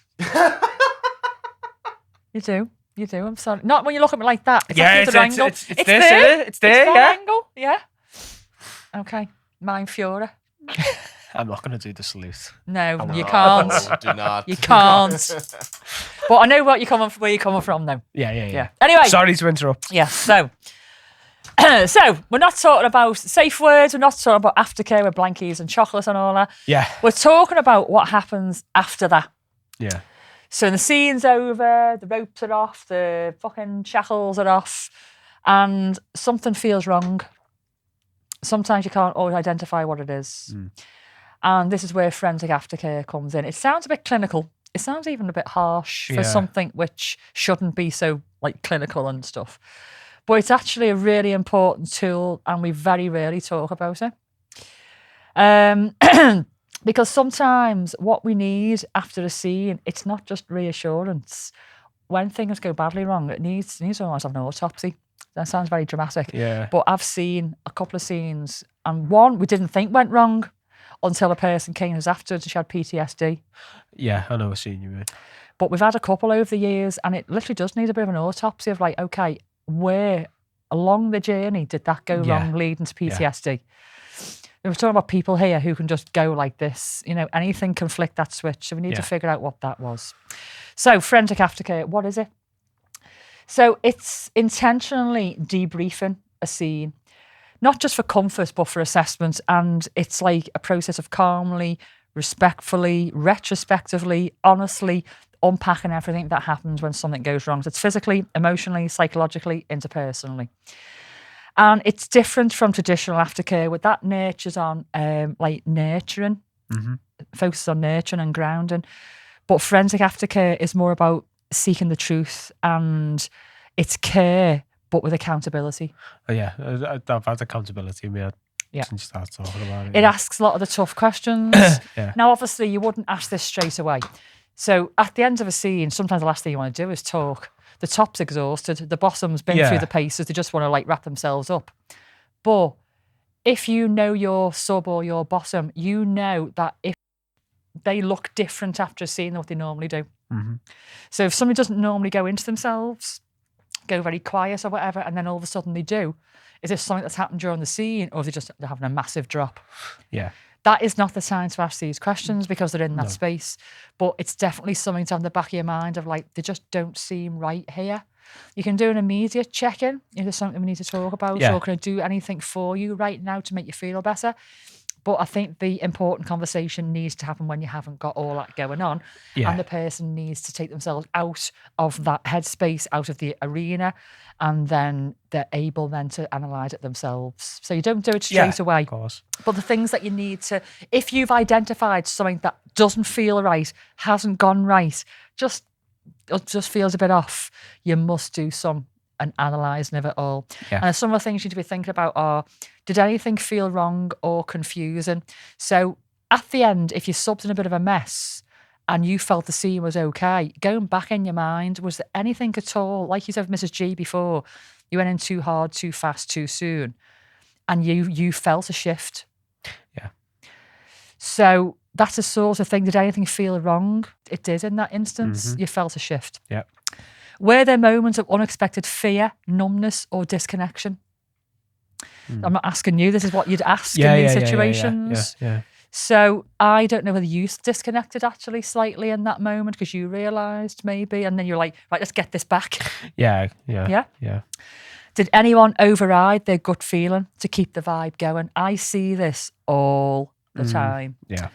You do. You do. I'm sorry. Not when you look at me like that. It's
Yeah,
like the other
it's
angle.
this, isn't it? It's there,
that
yeah.
angle. Yeah. Okay. Mind Fury.
I'm not going to do the salute.
No, you
No,
can't.
Do not.
You can't. But I know what you're coming from. Where you're coming from, though.
Yeah.
Yeah. Anyway.
Sorry to interrupt.
Yeah. So. So we're not talking about safe words. We're not talking about aftercare with blankies and chocolates and all that.
Yeah.
We're talking about what happens after that.
Yeah.
So the scene's over, the ropes are off, the fucking shackles are off, and something feels wrong. Sometimes you can't always identify what it is. And this is where forensic aftercare comes in. It sounds a bit clinical. It sounds even a bit harsh for
Yeah.
something which shouldn't be so like clinical and stuff. But it's actually a really important tool, and we very rarely talk about it. Because sometimes what we need after a scene, it's not just reassurance. When things go badly wrong, it needs almost have an autopsy. That sounds very dramatic.
Yeah.
But I've seen a couple of scenes, and one we didn't think went wrong until a person came to us afterwards and she had PTSD.
Yeah, I know what scene you mean.
But we've had a couple over the years, and it literally does need a bit of an autopsy of like, okay, where along the journey did that go
Yeah.
wrong, leading to PTSD? We're talking about people here who can just go like this, you know, anything can flick that switch. So we need to
Yeah.
figure out what that was. So forensic aftercare, what is it? So it's intentionally debriefing a scene, not just for comfort, but for assessment. And it's like a process of calmly, respectfully, retrospectively, honestly unpacking everything that happens when something goes wrong. So it's physically, emotionally, psychologically, interpersonally. And it's different from traditional aftercare, with that nurtures on like nurturing, focuses on nurturing and grounding. But forensic aftercare is more about seeking the truth, and it's care, but with accountability.
Oh, yeah, I've had accountability in my head
Yeah.
since you started talking about it.
It asks a lot of the tough questions.
Yeah.
Now, obviously, you wouldn't ask this straight away. So at the end of a scene, sometimes the last thing you want to do is talk. The top's exhausted, the bottom's been
Yeah.
through the paces, they just want to like wrap themselves up. But if you know your sub or your bottom, you know that if they look different after a scene than what they normally do. So if somebody doesn't normally go into themselves, go very quiet or whatever, and then all of a sudden they do, is this something that's happened during the scene, or is it just they're having a massive drop?
Yeah.
That is not the time to ask these questions because they're in that space. But it's definitely something to have in the back of your mind of like, they just don't seem right here. You can do an immediate check-in if there's something we need to talk about,
Yeah.
or can I do anything for you right now to make you feel better? But I think the important conversation needs to happen when you haven't got all that going on.
Yeah.
And the person needs to take themselves out of that headspace, out of the arena, and then they're able then to analyse it themselves. So you don't do it straight away.
Of course.
But the things that you need to, if you've identified something that doesn't feel right, hasn't gone right, just it just feels a bit off, you must do some and analysing of it all.
Yeah.
And some of the things you need to be thinking about are, did anything feel wrong or confusing? So at the end, if you subbed in a bit of a mess and you felt the scene was okay, going back in your mind, was there anything at all, like you said with Mrs. G before, you went in too hard, too fast, too soon, and you felt a shift?
Yeah.
So that's the sort of thing. Did anything feel wrong? It did in that instance. You felt a shift.
Yeah.
Were there moments of unexpected fear, numbness, or disconnection? I'm not asking you. This is what you'd ask in these situations.
Yeah.
So I don't know whether you disconnected actually slightly in that moment because you realised maybe, and then you're like, right, let's get this back.
Yeah.
Did anyone override their gut feeling to keep the vibe going? I see this all the time.
Yeah.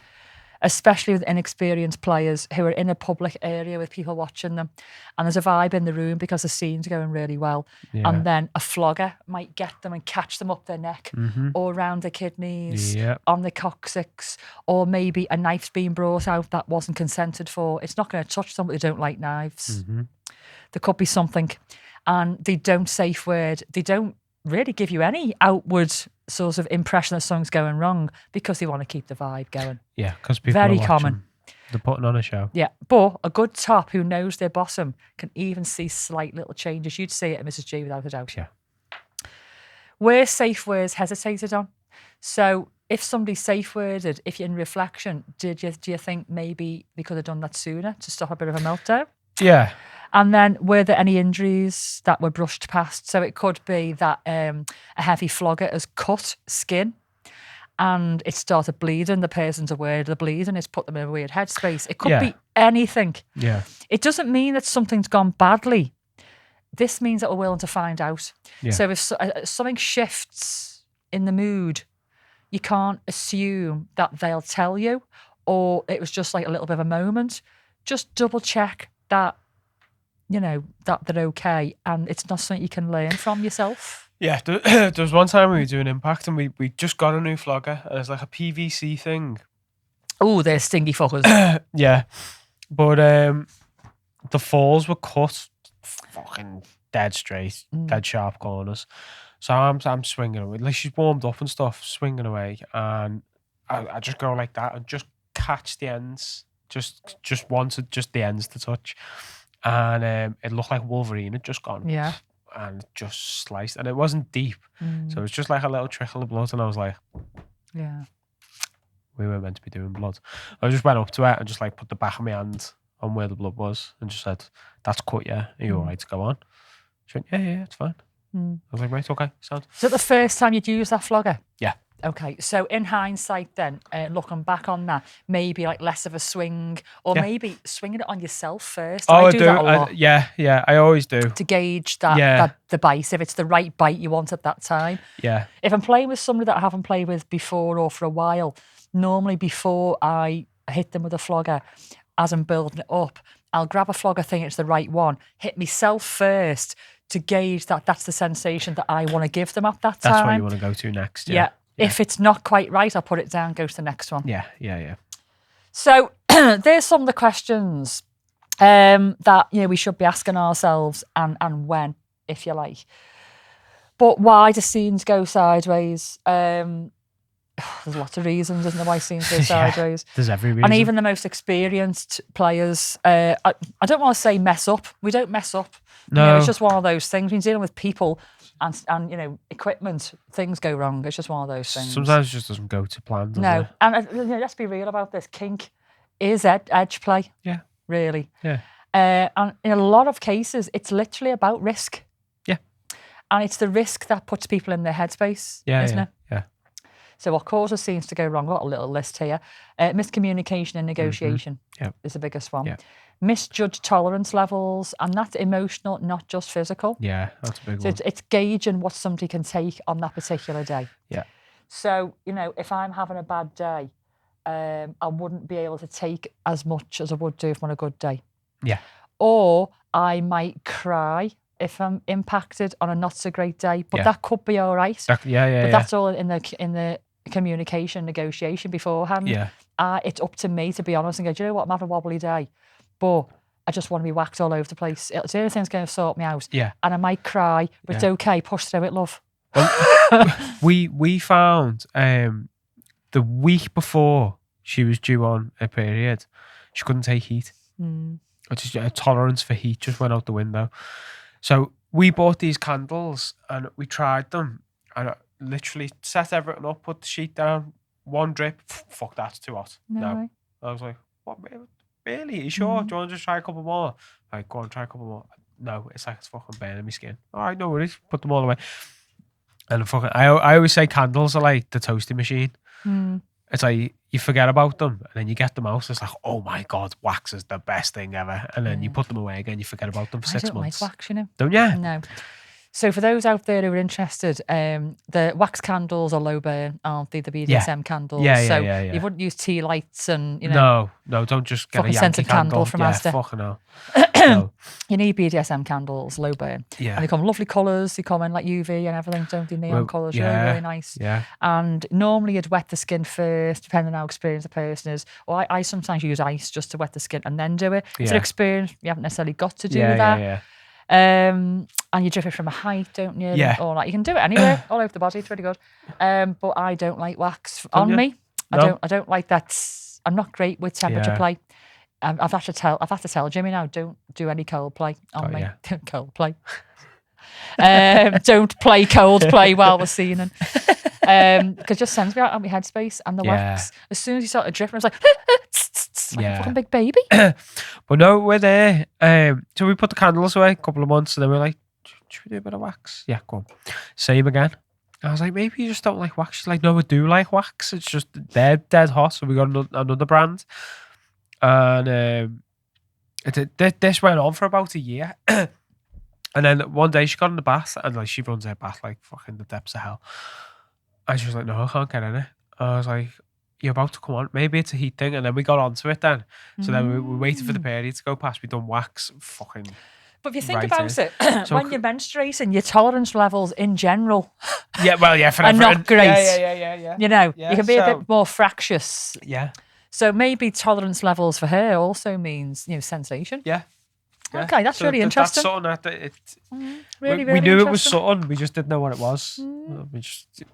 Especially with inexperienced players who are in a public area with people watching them, and there's a vibe in the room because the scene's going really well, and then a flogger might get them and catch them up their neck or around the kidneys, on the coccyx, or maybe a knife's being brought out that wasn't consented for. It's not going to touch somebody who don't like knives. There could be something, and they don't safe word. They don't really give you any outward sort of impression that something's going wrong because they want to keep the vibe going.
Yeah, because people
very
are
common.
They're putting on a show.
Yeah, but a good top who knows their bottom can even see slight little changes. You'd see it at Mrs. G without a doubt.
Yeah.
Where safe words hesitated on. So if somebody's safe worded, if you're in reflection, do you think maybe they could have done that sooner to stop a bit of a meltdown?
Yeah.
And then were there any injuries that were brushed past? So it could be that a heavy flogger has cut skin and it started bleeding. The person's aware of the bleeding. It's put them in a weird headspace. It could be anything.
Yeah.
It doesn't mean that something's gone badly. This means that we're willing to find out.
Yeah.
So if something shifts in the mood, you can't assume that they'll tell you, or it was just like a little bit of a moment. Just double check that, you know, that they're okay and it's not something you can learn from yourself.
Yeah, there was one time we were doing Impact and we just got a new flogger and it's like a PVC thing.
Oh, they're stingy fuckers.
Yeah. But the falls were cut fucking dead straight, dead sharp corners. So I'm swinging away. Like she's warmed up and stuff, swinging away. And I just go like that and just catch the ends. Just wanted just the ends to touch. And it looked like Wolverine had just gone.
Yeah.
And just sliced. And it wasn't deep. So it was just like a little trickle of blood. And I was like,
yeah, we
weren't meant to be doing blood. I just went up to it and just like put the back of my hand on where the blood was and just said, that's cut, yeah. Are you all right to go on? She went, yeah, it's fine. I was like, right, okay, sound.
Is it the first time you'd use that flogger?
Yeah.
Okay, so in hindsight then, looking back on that, maybe like less of a swing, or maybe swinging it on yourself first. I do that a lot.
Yeah, I always do.
To gauge that the bite, if it's the right bite you want at that time.
Yeah.
If I'm playing with somebody that I haven't played with before or for a while, normally before I hit them with a flogger, as I'm building it up, I'll grab a flogger, think it's the right one, hit myself first to gauge that that's the sensation that I want to give them at that time.
That's what you want to go to next. Yeah.
If it's not quite right, I'll put it down, go to the next one.
Yeah.
So there's some of the questions that we should be asking ourselves and when, if you like. But why do scenes go sideways? There's lots of reasons, isn't there, why scenes go sideways?
There's every reason.
And even the most experienced players, I don't want to say mess up. We don't mess up.
No.
It's just one of those things. When you're dealing with people and equipment, things go wrong. It's just one of those things.
Sometimes it just doesn't go to plan, does
No.
it?
And let's be real about this. Kink is edge play.
Yeah.
Really.
Yeah.
And in a lot of cases, it's literally about risk.
Yeah.
And it's the risk that puts people in their headspace, isn't it?
Yeah.
So what causes scenes to go wrong? I've got a little list here. Miscommunication and negotiation is the biggest one.
Yeah.
Misjudged tolerance levels, and that's emotional, not just physical.
Yeah, that's a big
So
one.
it's gauging what somebody can take on that particular day.
Yeah.
So, if I'm having a bad day, I wouldn't be able to take as much as I would do if I'm on a good day.
Yeah.
Or I might cry if I'm impacted on a not so great day, but that could be all right. But that's all in the communication, negotiation beforehand.
Yeah.
It's up to me to be honest and go, do you know what, I'm having a wobbly day, but I just want to be whacked all over the place. It's the only thing that's going to sort me out.
Yeah.
And I might cry, but it's okay. Push through it, love.
We found the week before she was due on a period, she couldn't take heat. Just a tolerance for heat just went out the window. So we bought these candles and we tried them, and I literally set everything up, put the sheet down, one drip. Fuck, that's too hot. No.
Way.
I was like, what? Really? Are you sure? Do you want to just try a couple more? Like, go on, try a couple more. No, it's like it's fucking burning my skin. All right, no worries. Put them all away. And I always say candles are like the toasting machine. It's like you forget about them and then you get them out. It's like, oh my God, wax is the best thing ever. And then you put them away again, you forget about them for 6 months.
I don't like wax, you know.
Don't you?
No. So for those out there who are interested, the wax candles are low burn, aren't they? The BDSM candles. So you wouldn't use tea lights and, you know.
No, don't just get a
fucking
Yankee
scented candle from Asda.
Fucking hell. No.
You need BDSM candles, low burn.
Yeah.
And they come in lovely colours. They come in like UV and everything, don't they? Neon colours, really nice.
Yeah.
And normally you'd wet the skin first, depending on how experienced the person is. Or I sometimes use ice just to wet the skin and then do it. If you're experienced, you haven't necessarily got to do that.
Yeah.
And you drip it from a height, don't you?
Yeah.
Or like you can do it anywhere, all over the body. It's really good. But I don't like wax on me.
No.
I don't like that. I'm not great with temperature play. I've had to tell Jimmy now, don't do any cold play on me. Yeah. Cold play. Don't play cold play while we're seeing it. Because it just sends me out of my headspace. And the wax, as soon as you started dripping, I was like, like a fucking big baby.
But no, we're there. So we put the candles away a couple of months and then we're like, should we do a bit of wax? Yeah, go on. Same again. I was like, maybe you just don't like wax. She's like, no, we do like wax. It's just dead hot. So we got another brand. And this went on for about a year. And then one day she got in the bath and like she runs her bath like fucking the depths of hell. And she was like, no, I can't get in it. I was like, you're about to come on. Maybe it's a heat thing. And then we got onto it then. So then we waited for the period to go past. We done wax fucking.
But if you think about it, when you're menstruating, your tolerance levels in general
for
are not great.
Yeah.
You know, you can be a bit more fractious.
Yeah.
So maybe tolerance levels for her also means, sensation.
Yeah.
Okay, that's really interesting.
That's something that
really
we knew it was
interesting.
something. We just didn't know what it was. It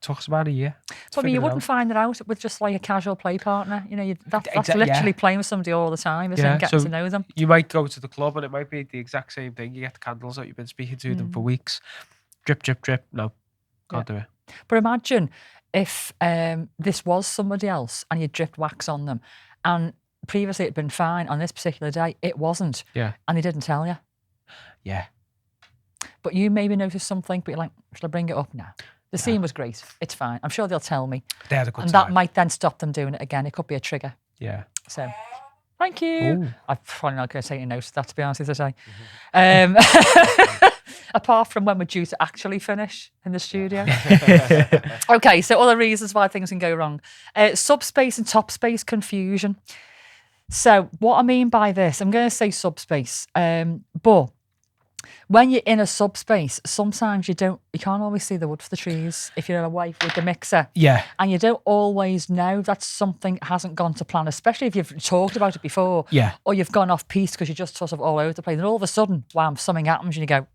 took us about a year.
But you wouldn't find it out with just like a casual play partner. That's literally playing with somebody all the time, isn't it? Getting to know them.
You might go to the club and it might be the exact same thing. You get the candles out. You've been speaking to them for weeks. Drip, drip, drip. No, can't do it.
But imagine if this was somebody else and you dripped wax on them and previously it'd been fine. On this particular day, it wasn't.
Yeah.
And they didn't tell you.
Yeah.
But you maybe noticed something, but you're like, shall I bring it up now? The scene was great. It's fine. I'm sure they'll tell me.
They had a good
and
time.
That might then stop them doing it again. It could be a trigger.
Yeah.
So, thank you.
Ooh.
I'm probably not going to take a note of that, to be honest with you. Apart from when we're due to actually finish in the studio. Okay, so other reasons why things can go wrong. Subspace and top space confusion. So what I mean by this, I'm going to say subspace, but when you're in a subspace, sometimes you can't always see the wood for the trees if you're away with the mixer.
Yeah.
And you don't always know that something hasn't gone to plan, especially if you've talked about it before.
Yeah.
Or you've gone off piece because you're just sort of all over the place. And all of a sudden, wham, something happens and you go,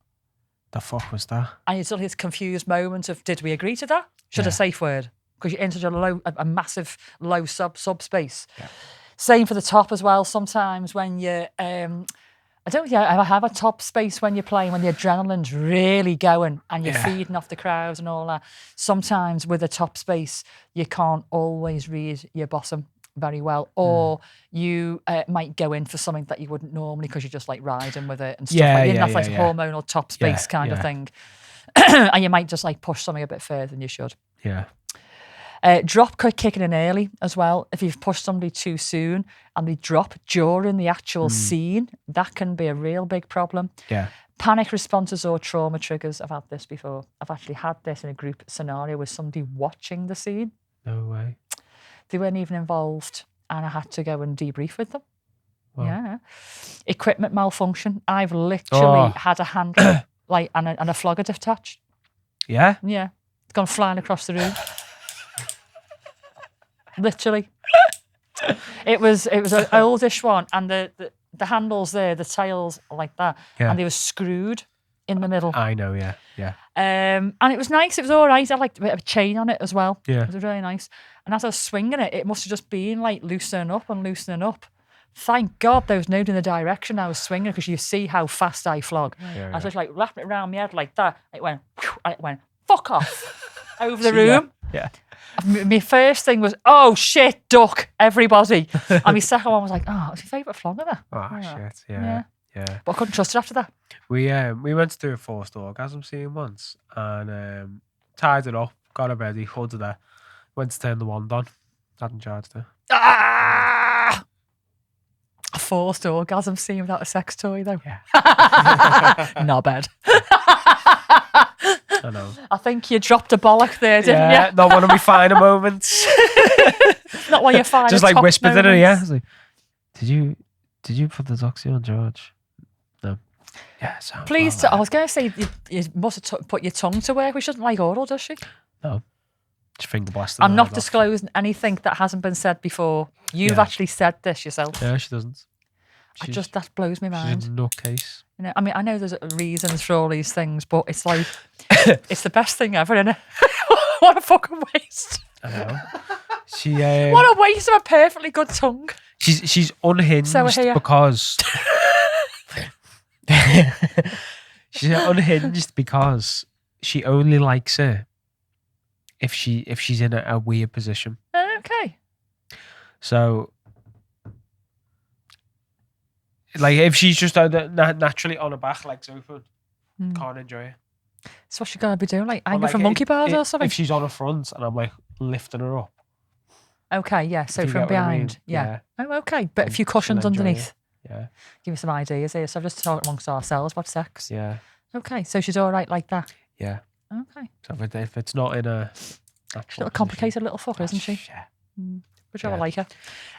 the fuck was that?
And you sort of this confused moment of, did we agree to that? Should a safe word? Because you're in such a massive low subspace. Yeah. Same for the top as well. Sometimes when you're, I don't think I ever have a top space when you're playing, when the adrenaline's really going and you're feeding off the crowds and all that. Sometimes with a top space, you can't always read your bottom very well, or you might go in for something that you wouldn't normally because you're just like riding with it and stuff that's like hormonal top space kind of thing. And you might just like push something a bit further than you should.
Yeah.
Drop kicking in early as well. If you've pushed somebody too soon and they drop during the actual scene, that can be a real big problem.
Yeah.
Panic responses or trauma triggers. I've had this before. I've actually had this in a group scenario with somebody watching the scene.
No way.
They weren't even involved and I had to go and debrief with them.
Wow.
Yeah. Equipment malfunction. I've literally had a handle like and a flogger detached.
Yeah?
Yeah. It's gone flying across the room. Literally. It was an oldish one and the the handles there, the tails like that,
Yeah.
and they were screwed in the middle.
I know, yeah.
And it was nice. It was all right. I liked a bit of a chain on it as well.
Yeah.
It was really nice. And as I was swinging it, it must have just been like loosening up and loosening up. Thank God there was no in the direction I was swinging, because you see how fast I flog. I was just like wrapping it around my head like that. It went, whew, and it went, fuck off over the room.
Yeah.
My first thing was, oh shit, duck, everybody. And my second one was like, oh, what's your favourite flogger there?
Oh, shit, yeah.
But I couldn't trust it after that.
We went to do a forced orgasm scene once, and tied it up, got it ready, hooded her, went to turn the wand on, hadn't charged her.
Ah! A forced orgasm scene without a sex toy, though.
Yeah.
Not bad.
I know.
I think you dropped a bollock there, didn't you?
Not one of my finer moments.
Not one of your finer
Just like
top
whispered in her,
moments.
yeah. I was like, did you put the doxy on George? No. Yeah, sounds
Please,
well,
I was going to say, you must have put your tongue to work. She doesn't like oral, does she?
no. Just finger blasting.
I'm
her
not
head off.
disclosing anything that hasn't been said before. You've
Yeah.
actually said this yourself.
Yeah, she doesn't.
That blows my mind.
She's a nutcase.
You know, I mean, I know there's reasons for all these things, but it's like, it's the best thing ever, isn't it? What a fucking waste.
I know. She
What a waste of a perfectly good tongue.
she's unhinged
So here.
because she's unhinged because she only likes her if she's in a weird position.
Okay.
So, like, if she's just naturally on her back, legs open, can't enjoy it.
That's what she got to be doing, like
But,
anger
like,
from monkey bars or
if
something.
If she's on her front and I'm like lifting her up.
Okay, yeah. So
Do you
from
get what I mean?
behind, yeah. Oh, okay. But a few cushions
she'll enjoy
underneath.
it. Yeah.
Give me some ideas here. So I've just talked amongst ourselves about sex.
Yeah.
Okay, so she's all right like that.
Yeah.
Okay.
So if it's not in a
She's a complicated little fucker, isn't she?
Yeah.
Which I
Yeah.
like her.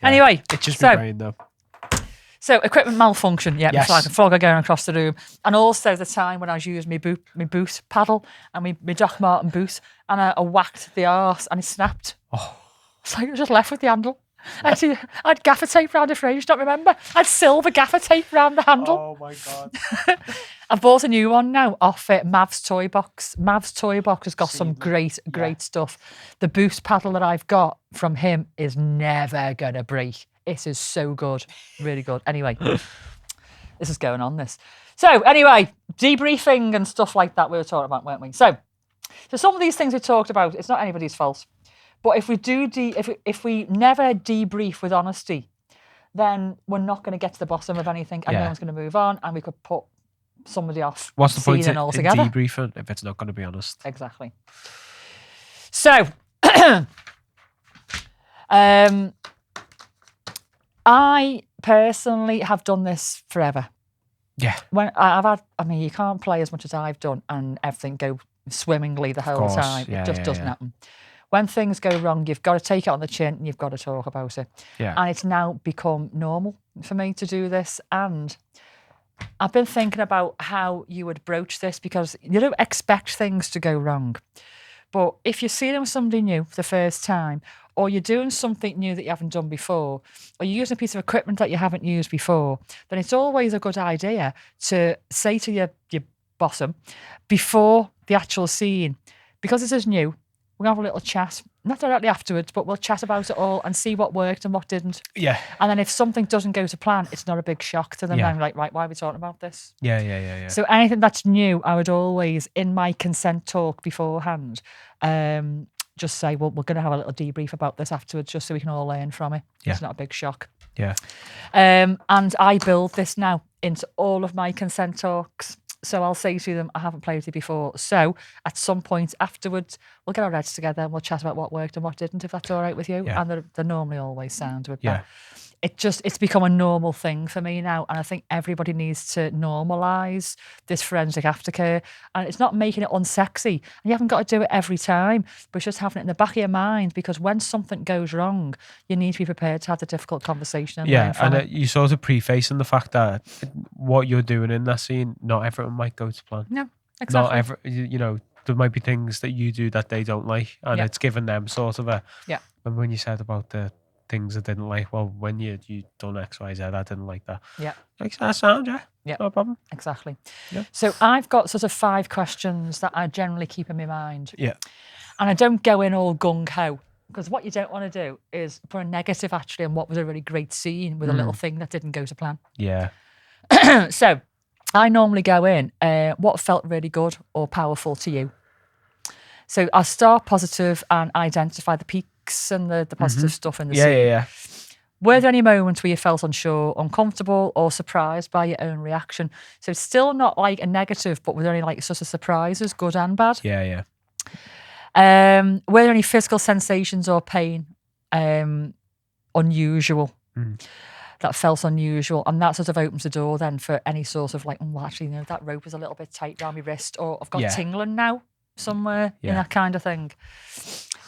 Yeah.
Anyway,
It's just
so
my brain though.
So equipment malfunction, yeah,
Yes.
it's like a flogger going across the room. And also the time when I was using my boot paddle and my Doc Marten boot, and I whacked the arse and it snapped.
Oh.
It's like I was just left with the handle. I had gaffer tape around the frame, don't remember. I had silver gaffer tape around the handle.
Oh my God.
I've bought a new one now off Mav's Toy Box. Mav's Toy Box has got some great stuff. The boost paddle that I've got from him is never going to break. It is so good. Really good. Anyway, this is going on, this. So anyway, debriefing and stuff like that we were talking about, weren't we? So some of these things we talked about, it's not anybody's fault. But if we do, if we never debrief with honesty, then we're not going to get to the bottom of anything, and no one's going to move on, and we could put somebody off.
What's the point in
altogether?
debriefing if it's not going to be honest?
Exactly. So, I personally have done this forever.
Yeah.
You can't play as much as I've done and everything go swimmingly the whole
course.
time.
Yeah,
It just
yeah,
doesn't
yeah.
happen. When things go wrong, you've got to take it on the chin and you've got to talk about it.
Yeah.
And it's now become normal for me to do this. And I've been thinking about how you would broach this, because you don't expect things to go wrong. But if you're seeing with somebody new for the first time, or you're doing something new that you haven't done before, or you're using a piece of equipment that you haven't used before, then it's always a good idea to say to your bottom before the actual scene, because this is new, we'll have a little chat, not directly afterwards, but we'll chat about it all and see what worked and what didn't.
Yeah.
And then if something doesn't go to plan, it's not a big shock to them.
Yeah.
I'm like, right, why are we talking about this?
Yeah.
So anything that's new, I would always, in my consent talk beforehand, just say, well, we're going to have a little debrief about this afterwards, just so we can all learn from it.
Yeah.
It's not a big shock.
Yeah.
And I build this now into all of my consent talks. So I'll say to them, I haven't played with it before. So at some point afterwards, we'll get our heads together and we'll chat about what worked and what didn't, if that's all right with you.
Yeah.
And they're normally always sound with
Yeah.
that. It's become a normal thing for me now. And I think everybody needs to normalise this forensic aftercare. And it's not making it unsexy. And you haven't got to do it every time, but it's just having it in the back of your mind, because when something goes wrong, you need to be prepared to have the difficult conversation. And learn from it.
You sort of prefacing the fact that what you're doing in that scene, not everyone might go to plan.
No, exactly.
There might be things that you do that they don't like, and
Yeah.
it's given them sort of a.
Yeah.
Remember when you said about the things I didn't like. Well, when you done X, Y, Z, I didn't like that.
Yeah.
Like that sound, yeah.
Yeah.
No problem.
Exactly.
Yeah.
So I've got sort of 5 questions that I generally keep in my mind.
Yeah.
And I don't go in all gung-ho, because what you don't want to do is put a negative actually on what was a really great scene with a little thing that didn't go to plan.
Yeah.
So I normally go in, what felt really good or powerful to you? So I'll start positive and identify the peaks and the positive stuff in the scene.
Yeah.
Were there any moments where you felt unsure, uncomfortable, or surprised by your own reaction? So it's still not like a negative, but were there any like sort of surprises, good and bad?
Yeah.
Were there any physical sensations or pain unusual? That felt unusual, and that sort of opens the door then for any sort of like, well, actually, you know, that rope is a little bit tight down my wrist, or I've got tingling now somewhere, in that kind of thing.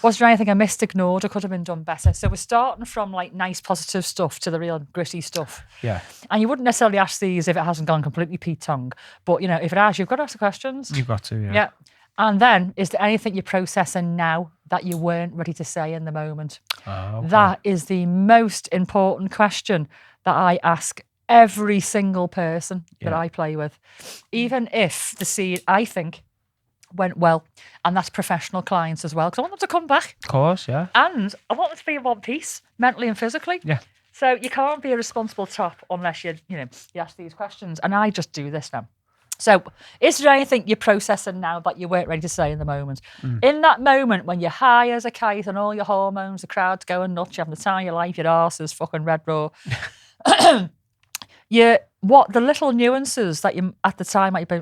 Was there anything I missed, ignored, or could have been done better? So we're starting from like nice positive stuff to the real gritty stuff.
Yeah.
And you wouldn't necessarily ask these if it hasn't gone completely Pete-tongue, but you know, if it has, you've got to ask the questions.
You've got to, yeah.
Yeah. And then, is there anything you're processing now that you weren't ready to say in the moment?
Okay.
That is the most important question that I ask every single person that I play with. Even if the scene, I think, went well, and that's professional clients as well, because I want them to come back.
Of course, yeah.
And I want them to be in one piece, mentally and physically.
Yeah.
So you can't be a responsible top unless you ask these questions. And I just do this now. So is there anything you're processing now that you weren't ready to say in the moment? In that moment when you're high as a kite and all your hormones, the crowd's going nuts, you're having the time of your life, your arse is fucking red raw. The little nuances that you at the time might be,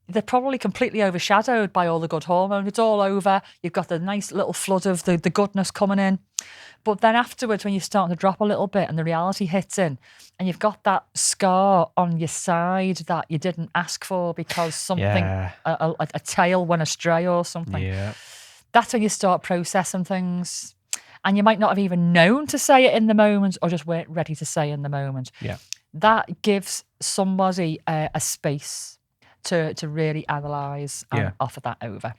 they're probably completely overshadowed by all the good hormones. It's all over. You've got the nice little flood of the goodness coming in. But then afterwards, when you're starting to drop a little bit and the reality hits in, and you've got that scar on your side that you didn't ask for because something, a tail went astray or something.
Yeah.
That's when you start processing things. And you might not have even known to say it in the moment, or just weren't ready to say in the moment.
Yeah.
That gives somebody a space to really analyse and offer that over.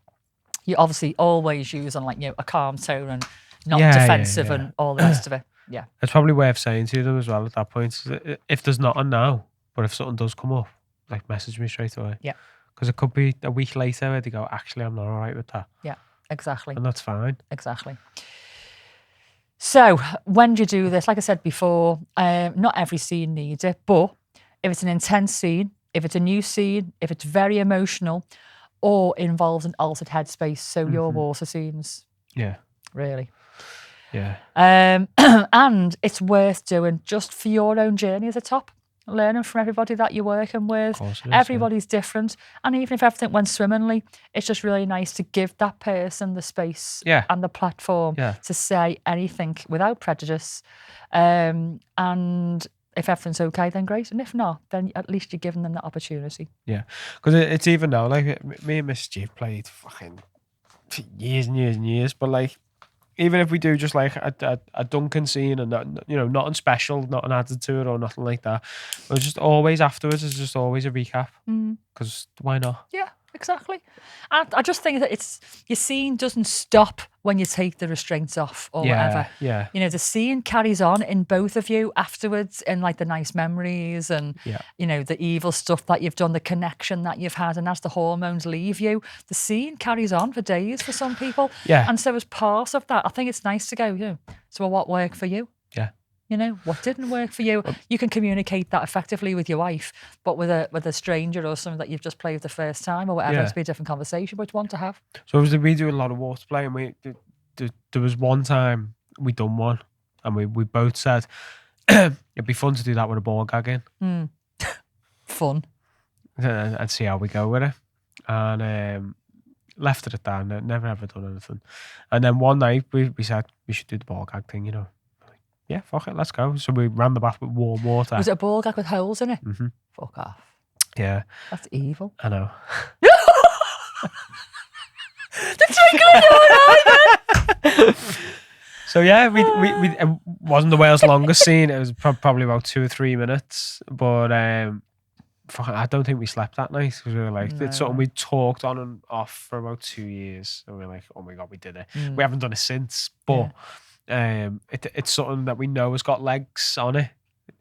You obviously always use on a calm tone and not defensive and all the rest of it. Yeah.
It's probably a way of saying to them as well at that point, if there's nothing now, but if something does come up, like message me straight away.
Yeah.
Because it could be a week later where they go, actually, I'm not all right with that.
Yeah, exactly.
And that's fine.
Exactly. So when do you do this? Like I said before, not every scene needs it, but if it's an intense scene, if it's a new scene, if it's very emotional, or involves an altered headspace, so your water scenes.
Yeah.
Really.
Yeah.
And it's worth doing just for your own journey as a top. Learning from everybody that you're working with. Everybody's different. And even if everything went swimmingly, it's just really nice to give that person the space and the platform to say anything without prejudice. And if everything's okay, then great. And if not, then at least you're giving them that opportunity.
Yeah. Because it's even now, like me and Miss Steve played fucking years and years and years, but like, even if we do just like a Duncan scene and nothing special, nothing added to it or nothing like that, but just always afterwards is just always a recap. Because why not?
Yeah, exactly. And I just think that your scene doesn't stop when you take the restraints off or whatever.
Yeah.
The scene carries on in both of you afterwards in like the nice memories and the evil stuff that you've done, the connection that you've had, and as the hormones leave you, the scene carries on for days for some people.
Yeah.
And so as part of that, I think it's nice to go, so what worked for you?
Yeah.
What didn't work for you? You can communicate that effectively with your wife, but with a stranger or someone that you've just played the first time or whatever, it's be a different conversation, but it's one to have.
So obviously we do a lot of water play, and there was one time we done one, and we both said it'd be fun to do that with a ball gag in.
Fun.
And see how we go with it. And left it at that, and never ever done anything. And then one night we said we should do the ball gag thing, Yeah, fuck it, let's go. So we ran the bath with warm water.
Was it a ball gag with holes in it? Fuck off.
Yeah.
That's evil.
I know.
The twinkle in your eye, man.
So yeah, we it wasn't the world's longest scene. It was probably about 2 or 3 minutes. But I don't think we slept that night because we were like, it's something we talked on and off for about 2 years. And we were like, oh my God, we did it. We haven't done it since. But It's something that we know has got legs on it.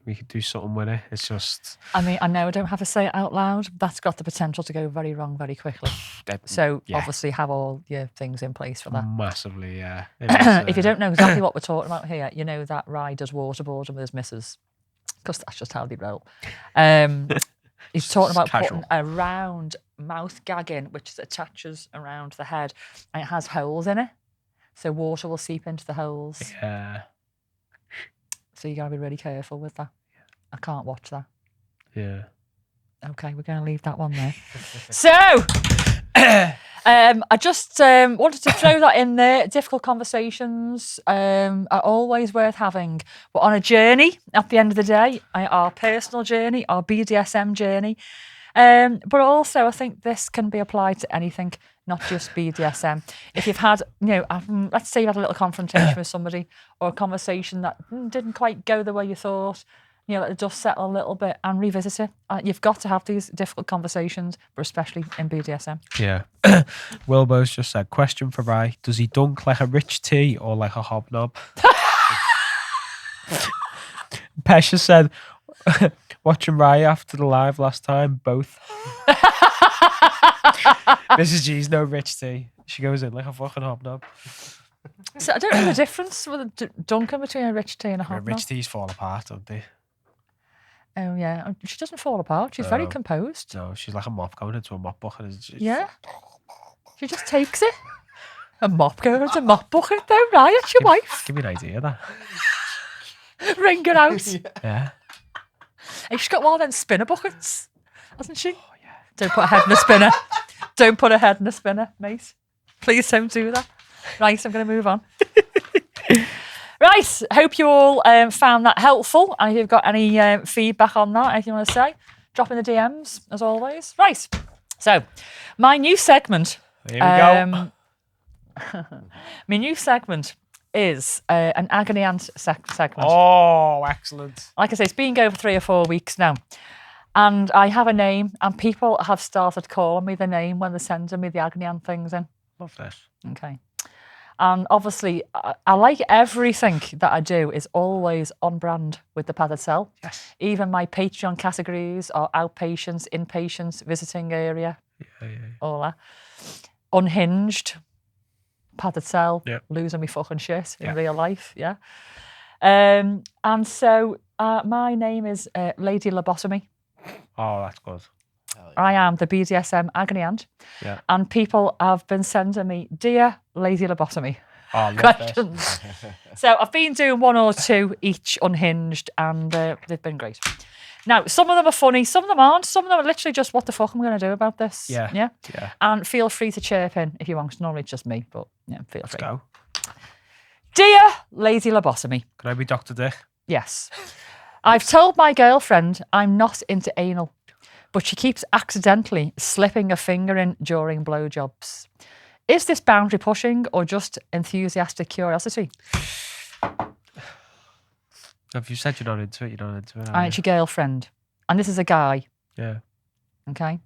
We could do something with it. It's just.
I mean, I know I don't have to say it out loud. That's got the potential to go very wrong very quickly. So obviously have all your things in place for that.
Massively, yeah.
If you don't know exactly what we're talking about here, you know that Rye does waterboarding with his missus, because that's just how they roll. He's talking about putting a round mouth gag in, which attaches around the head, and it has holes in it, so water will seep into the holes.
Yeah.
So you gotta be really careful with that. I can't watch that.
Yeah.
Okay, we're gonna leave that one there. So, I just wanted to throw that in there. Difficult conversations are always worth having. We're on a journey at the end of the day, our personal journey, our BDSM journey. But also, I think this can be applied to anything, not just BDSM. If you've had, let's say you had a little confrontation with somebody, or a conversation that didn't quite go the way you thought, let the dust settle a little bit and revisit it. You've got to have these difficult conversations, but especially in BDSM.
Yeah. Wilbo's just said, question for Rye, does he dunk like a rich tea or like a hobnob? Pesha said, watching Rye after the live last time, both. Mrs. G's no rich tea. She goes in like a fucking hobnob.
So I don't know the difference with the dunking between a rich tea and a hobnob.
Rich teas fall apart, don't they?
Oh yeah, she doesn't fall apart. She's very composed.
No, she's like a mop going into a mop bucket.
Yeah, she just takes it. A mop going into a mop bucket, though, right? It's your wife.
Give me an idea of that.
Ring her out.
Yeah.
Hey, she's got one of them spinner buckets, hasn't she? Oh yeah. Don't put her head in a spinner. Don't put her head in a spinner, mate. Please don't do that. Right, I'm going to move on. Right, hope you all found that helpful. And if you've got any feedback on that, anything you want to say, drop in the DMs, as always. Right, so my new segment.
Here we go.
My new segment is an Agony Ant segment.
Oh, excellent.
Like I say, it's been going for 3 or 4 weeks now. And I have a name, and people have started calling me the name when they're sending me the Agony Ant things in.
Love this.
Okay. And obviously, I like everything that I do is always on brand with the padded cell.
Yes.
Even my Patreon categories are outpatients, inpatients, visiting area, all that. Unhinged, padded cell, losing me fucking shit in real life, yeah. And so my name is Lady Lobotomy.
Oh, that's good.
I am the BDSM Agony Ant.
Yeah.
And people have been sending me, dear Lady Lobotomy, questions. So I've been doing 1 or 2 each unhinged, and they've been great. Now, some of them are funny, some of them aren't. Some of them are literally just, what the fuck am I going to do about this?
Yeah.
And feel free to chirp in if you want. Normally it's just me, but feel free.
Let's go.
Dear Lady Lobotomy.
Can I be Dr. Dick?
Yes. I've told my girlfriend I'm not into anal, but she keeps accidentally slipping a finger in during blowjobs. Is this boundary pushing or just enthusiastic curiosity?
If you said you're not into it, you're not into it.
And it's your girlfriend. And this is a guy.
Yeah.
Okay.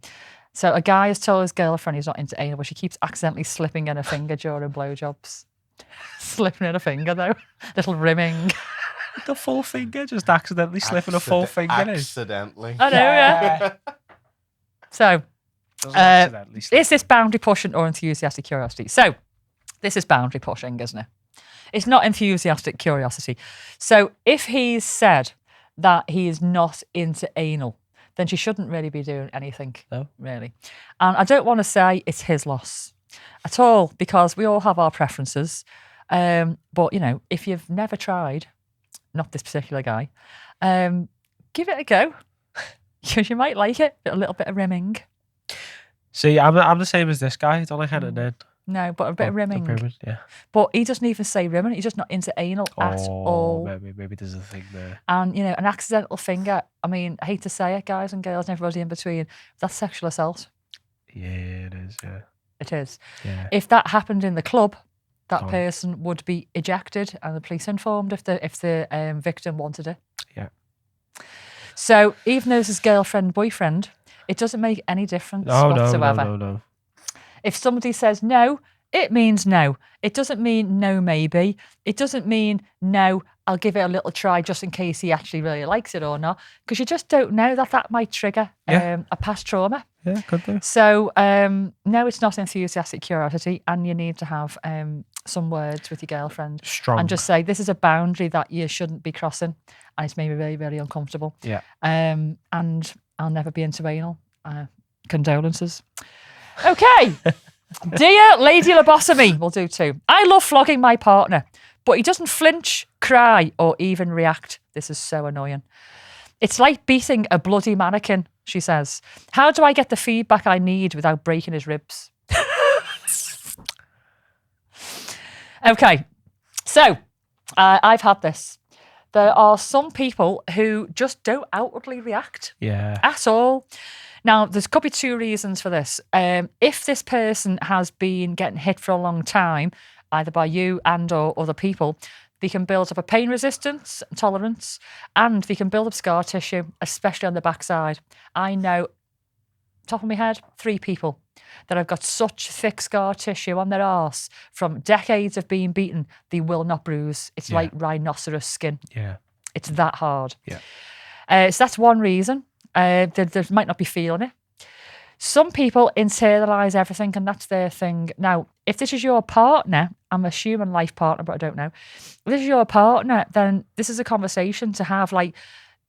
So a guy has told his girlfriend he's not into anal, but she keeps accidentally slipping in a finger during blowjobs. Slipping in a finger, though. Little rimming.
The full finger, just accidentally slipping a full finger in.
Accidentally.
I know, yeah. So, is this boundary pushing or enthusiastic curiosity? So, this is boundary pushing, isn't it? It's not enthusiastic curiosity. So, if he's said that he is not into anal, then she shouldn't really be doing anything, really. And I don't want to say it's his loss at all, because we all have our preferences. But, if you've never tried, not this particular guy, give it a go. Because you might like it, a little bit of rimming.
See, I'm the same as this guy. I don't like heading in.
No, but a bit of rimming.
Yeah.
But he doesn't even say rimming. He's just not into anal at all.
Maybe there's a thing there.
And, an accidental finger, I mean, I hate to say it, guys and girls and everybody in between, that's sexual assault.
Yeah, it is, yeah.
It is.
Yeah.
If that happened in the club, that person would be ejected and the police informed if the victim wanted it.
Yeah.
So even though it's his girlfriend, boyfriend, it doesn't make any difference whatsoever.
No.
If somebody says no, it means no. It doesn't mean no maybe. It doesn't mean no, I'll give it a little try just in case he actually really likes it or not. Because you just don't know that might trigger a past trauma.
Yeah, could do.
So, no, it's not enthusiastic curiosity, and you need to have some words with your girlfriend.
Strong.
And just say, this is a boundary that you shouldn't be crossing, and it's made me really, really uncomfortable.
Yeah.
And I'll never be into anal. Condolences. Okay. Dear Lady Lobotomy, we'll do 2. I love flogging my partner, but he doesn't flinch, cry, or even react. This is so annoying. It's like beating a bloody mannequin, she says. How do I get the feedback I need without breaking his ribs? Okay, so I've had this. There are some people who just don't outwardly react at all. Now, there's could be 2 reasons for this. If this person has been getting hit for a long time, either by you and or other people, they can build up a pain resistance, tolerance, and they can build up scar tissue, especially on the backside. I know, top of my head, 3 people that have got such thick scar tissue on their arse from decades of being beaten, they will not bruise. It's like rhinoceros skin.
Yeah.
It's that hard.
Yeah.
So that's one reason. They might not be feeling it. Some people internalize everything, and that's their thing. Now, if this is your partner, I'm assuming life partner, but I don't know. If this is your partner, then this is a conversation to have. Like,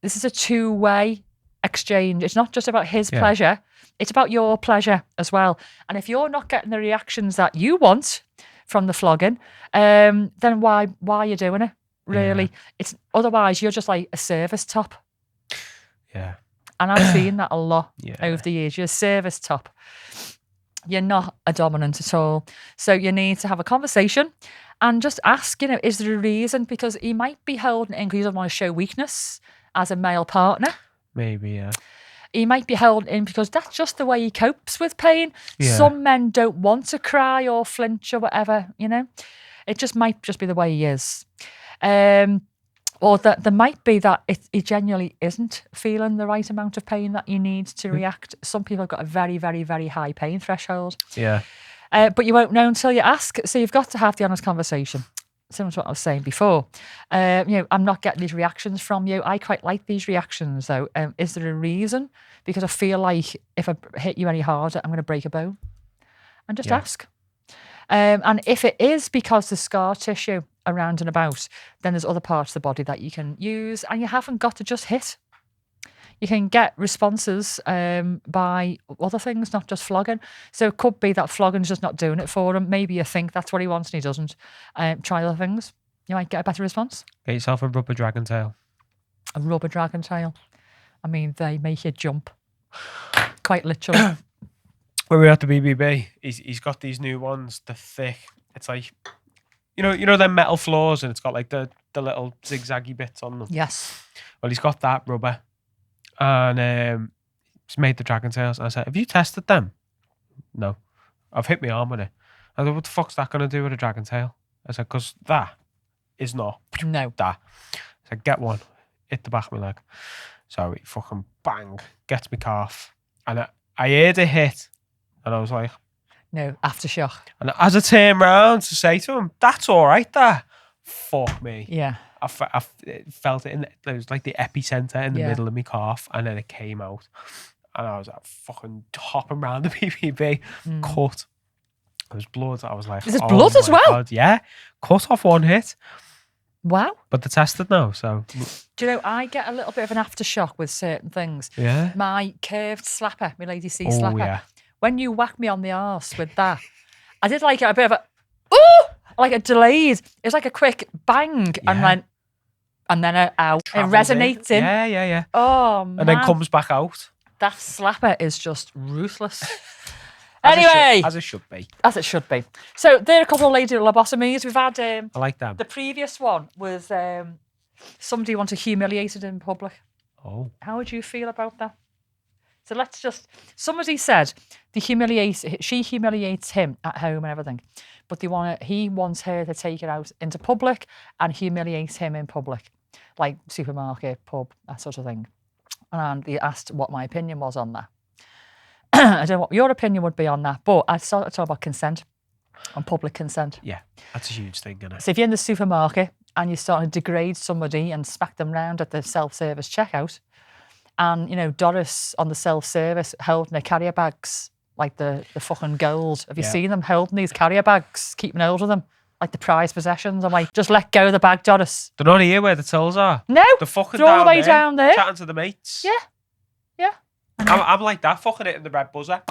this is a 2-way exchange. It's not just about his pleasure. It's about your pleasure as well. And if you're not getting the reactions that you want from the flogging, then why are you doing it? Really?
Yeah.
It's otherwise you're just like a service top.
Yeah.
And I've seen that a lot
Yeah.
over the years. You're a service top. You're not a dominant at all. So you need to have a conversation and just ask, is there a reason? Because he might be holding in because he doesn't want to show weakness as a male partner.
Maybe, yeah.
He might be holding in because that's just the way he copes with pain.
Yeah.
Some men don't want to cry or flinch or whatever, It just might just be the way he is. Or that there might be that he genuinely isn't feeling the right amount of pain that you need to react. Some people have got a very, very, very high pain threshold.
Yeah.
But you won't know until you ask. So you've got to have the honest conversation. Similar to what I was saying before. I'm not getting these reactions from you. I quite like these reactions, though. Is there a reason? Because I feel like if I hit you any harder, I'm going to break a bone. And just ask. And if it is because the scar tissue around and about, then there's other parts of the body that you can use, and you haven't got to just hit. You can get responses by other things, not just flogging. So it could be that flogging's just not doing it for him. Maybe you think that's what he wants and he doesn't. Try other things. You might get a better response.
Get yourself a rubber dragon tail.
A rubber dragon tail. I mean, they make you jump. Quite literally.
When we were at the BBB, he's got these new ones. They're thick. It's like, you know them metal floors, and it's got like the little zigzaggy bits on them.
Yes.
Well, he's got that rubber, and he's made the dragon tails. And I said, "Have you tested them?" No, I've hit my arm with it. I said, "What the fuck's that gonna do with a dragon tail?" I said, "Because that is not
No.
that." I said, "Get one, hit the back of my leg." So he fucking bang gets me calf, and I heard a hit. And I was like,
no, aftershock.
And as I turned round to say to him, "That's all right there." Fuck me.
Yeah.
I felt it it was like the epicenter in the middle of my calf, and then it came out. And I was like fucking hopping around the BBB, cut. There was blood. I was like,
There's blood as well?
God. Yeah. Cut off one hit.
Wow.
But they're tested now, so.
Do you know, I get a little bit of an aftershock with certain things.
Yeah.
My curved slapper, my Lady C slapper.
Yeah.
When you whack me on the arse with that, I did like a bit of a, ooh, like a delayed. It was like a quick bang and then a ow. It resonates in.
Yeah.
Oh, man.
And then comes back out.
That slapper is just ruthless. Anyway.
As it should be.
As it should be. So there are a couple of lady lobotomies. We've had...
I like them.
The previous one was somebody wanted humiliated in public.
Oh.
How would you feel about that? So let's just... Somebody said she humiliates him at home and everything, but he wants her to take it out into public and humiliate him in public, like supermarket, pub, that sort of thing. And he asked what my opinion was on that. I don't know what your opinion would be on that, but I started to talk about consent. On public consent.
Yeah, that's a huge thing, isn't it?
So if you're in the supermarket and you're starting to degrade somebody and smack them round at the self-service checkout, and, you know, Doris on the self-service holding her carrier bags like the fucking gold. Have you seen them holding these carrier bags, keeping hold of them? Like the prized possessions. I'm like, just let go of the bag, Doris.
They're not here where the tills are.
No,
They're fucking
they're all the way down there.
Chatting to the mates.
Yeah.
I'm like that, fucking hitting the red buzzer.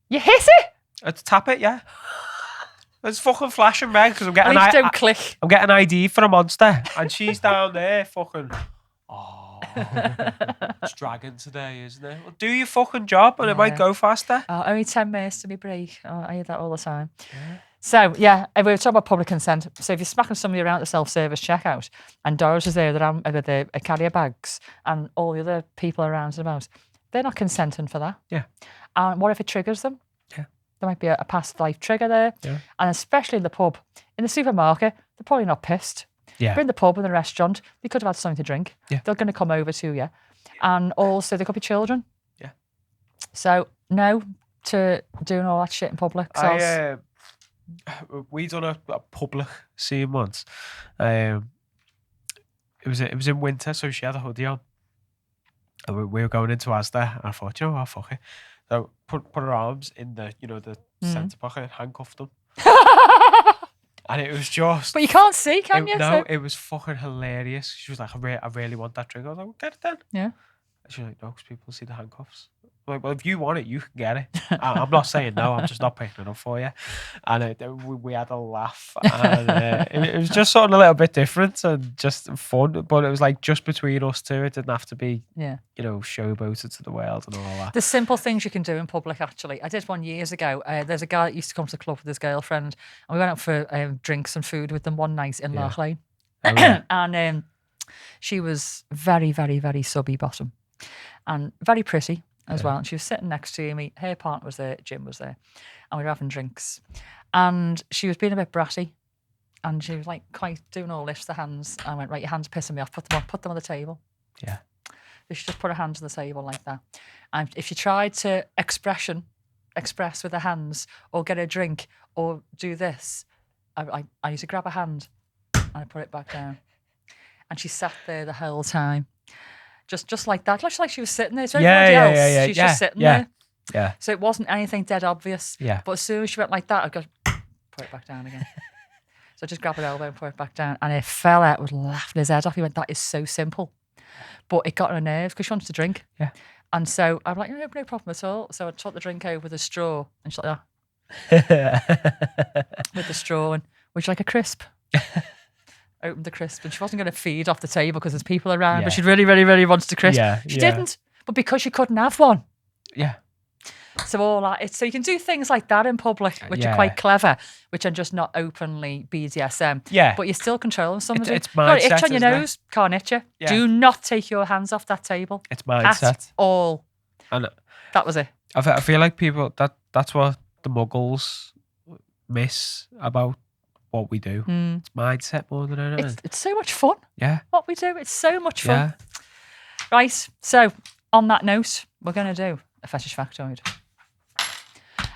You hit it?
Let's tap it, yeah. It's fucking flashing red because I'm getting
don't click.
I'm getting ID for a monster, and she's down there fucking. Oh, it's dragging today, isn't it? Well, do your fucking job, and it might go faster.
Only 10 minutes to me break. I hear that all the time. Yeah. So, yeah, we were talking about public consent. So if you're smacking somebody around at the self-service checkout and Doris is there with the carrier bags and all the other people around and about, they're not consenting for that.
Yeah.
And what if it triggers them?
Yeah.
There might be a past life trigger there. Yeah. And especially in the pub. In the supermarket, they're probably not pissed.
Yeah.
But in the pub, in the restaurant, they could have had something to drink.
Yeah.
They're going to come over to you. And also, there could be children.
Yeah.
So, no to doing all that shit in public.
We done a public scene once. It was in winter, so she had a hoodie on. And we were going into Asda, and I thought, you know what, fuck it. So put her arms in the centre pocket, handcuffed them. And it was just...
But you can't see, can you?
No, it was fucking hilarious. She was like, I really want that drink. I was like, well, get it then.
Yeah.
And she was like, no, because people see the handcuffs. I'm like, well, if you want it, you can get it. I'm not saying no, I'm just not picking it up for you. And we had a laugh. And it was just sort of a little bit different and just fun. But it was like just between us two. It didn't have to be, showboated to the world and all that.
The simple things you can do in public, actually. I did one years ago. There's a guy that used to come to the club with his girlfriend. And we went out for drinks and food with them one night in Lark Lane. Oh, yeah. And she was very, very, very subby bottom. And very pretty as well. And she was sitting next to me. Her partner was there, Jim was there. And we were having drinks. And she was being a bit bratty. And she was like quite doing all this, the hands. I went, right, your hands are pissing me off. Put them on the table.
Yeah.
So she just put her hands on the table like that. And if she tried to express with her hands or get a drink or do this, I used to grab her hand and I put it back down. And she sat there the whole time. Just like that. Just like she was sitting there. So everybody else, she's just sitting there.
Yeah.
So it wasn't anything dead obvious.
Yeah.
But as soon as she went like that, I'd go, put it back down again. So I just grab her elbow and put it back down. And a fella was laughing his head off. He went, that is so simple. But it got on her nerves because she wanted to drink. Yeah. And so I'm like, no problem at all. So I took the drink over with a straw. And she's like, with the straw. And would you like a crisp? Opened the crisp, and she wasn't going to feed off the table because there's people around, but she really, really, really wanted a crisp. She didn't, but because she couldn't have one.
Yeah.
So all that, so you can do things like that in public, which are quite clever, which are just not openly BDSM.
Yeah.
But you're still controlling somebody.
It's mindset,
itch on your nose, can't itch you.
Yeah.
Do not take your hands off that table.
It's mindset.
At all.
And
that was it.
I feel like people, that's what the muggles miss about what we do. It's mindset more than anything.
It's so much fun.
Yeah.
What we do, it's so much fun. Yeah. Right, so on that note, we're going to do a fetish factoid.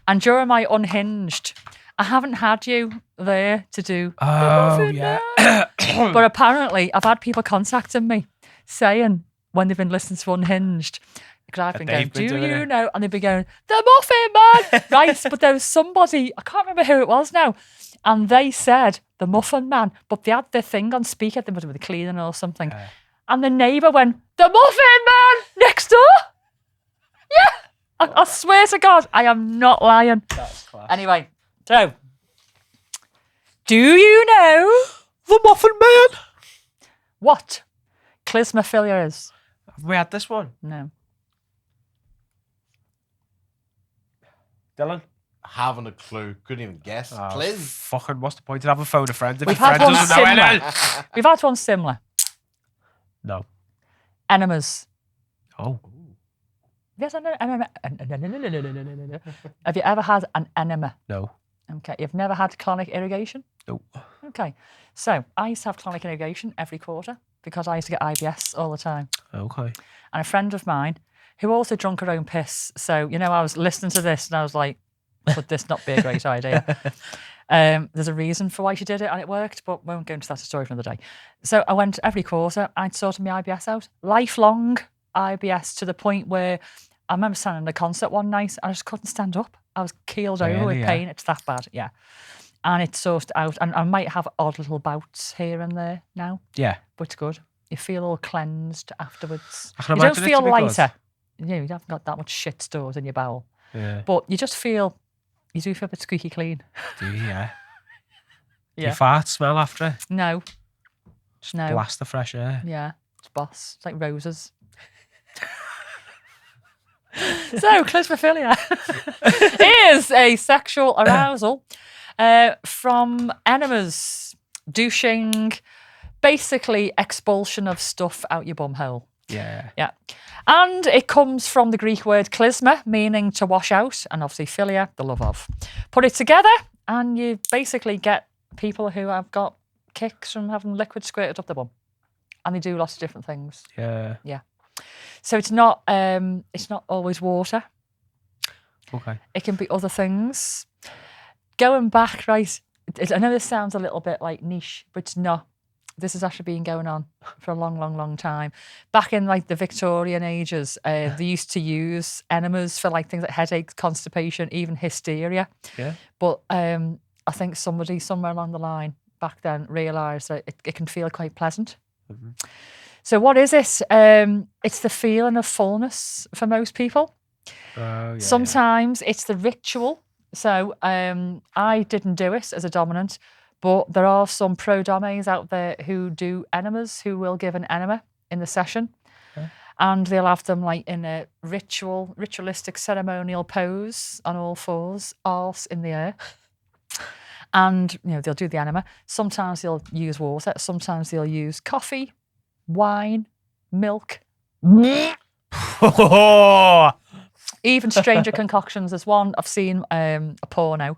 And during my unhinged, I haven't had you there to do but apparently I've had people contacting me saying when they've been listening to Unhinged, because I've been going, do you know? And they've been going, the Muffin Man! Right, but there was somebody, I can't remember who it was now, and they said, the Muffin Man, but they had their thing on speaker, they must have been cleaning or something. And the neighbour went, the Muffin Man next door! Yeah! I swear to God, I am not lying.
That's class.
Anyway, so, do you know
the Muffin Man?
What clismophilia is?
Have we had this one?
No.
Dylan?
Haven't a clue. Couldn't even guess. Please.
Fucking, what's the point of having a phone a friend if
We've
your friend
had one
doesn't know
similar.
anything?
We've had one similar.
No.
Enemas.
Oh.
Yes, have you ever had an enema?
No.
Okay. You've never had chronic irrigation?
No.
Okay. So I used to have chronic irrigation every quarter because I used to get IBS all the time.
Okay.
And a friend of mine who also drunk her own piss. So, I was listening to this and I was like, would this not be a great idea? There's a reason for why she did it and it worked, but we won't go into that story for another day. So I went every quarter, I'd sorted my IBS out. Lifelong IBS to the point where I remember standing in a concert one night and I just couldn't stand up. I was keeled over with pain. It's that bad, yeah. And it's sorted out. And I might have odd little bouts here and there now.
Yeah.
But it's good. You feel all cleansed afterwards.
I can
You don't
imagine it
feel
to be
lighter. You haven't got that much shit stored in your bowel.
Yeah.
But you just feel, you do feel a bit squeaky clean.
Do you? Yeah. Do
Yeah.
your farts smell after it?
No.
Just
No.
blast the fresh air.
Yeah. It's boss. It's like roses. So, clismophilia is a sexual arousal from enemas, douching, basically expulsion of stuff out your bum hole.
Yeah.
Yeah. And it comes from the Greek word klisma, meaning to wash out, and obviously philia, the love of. Put it together, and you basically get people who have got kicks from having liquid squirted up the bum. And they do lots of different things.
Yeah.
Yeah. So it's not always water.
Okay.
It can be other things. Going back, right, I know this sounds a little bit like niche, but it's not. This has actually been going on for a long, long, long time. Back in like the Victorian ages, they used to use enemas for like things like headaches, constipation, even hysteria.
Yeah.
But I think somebody somewhere along the line back then realised that it can feel quite pleasant.
Mm-hmm.
So what is it? It's the feeling of fullness for most people.
Oh, yeah.
Sometimes it's the ritual. So I didn't do it as a dominant, but there are some pro-domies out there who do enemas, who will give an enema in the session.
Okay.
And they'll have them like in a ritualistic ceremonial pose on all fours, arse in the air. And, they'll do the enema. Sometimes they'll use water. Sometimes they'll use coffee, wine, milk. Even stranger concoctions. There's one, I've seen a porno,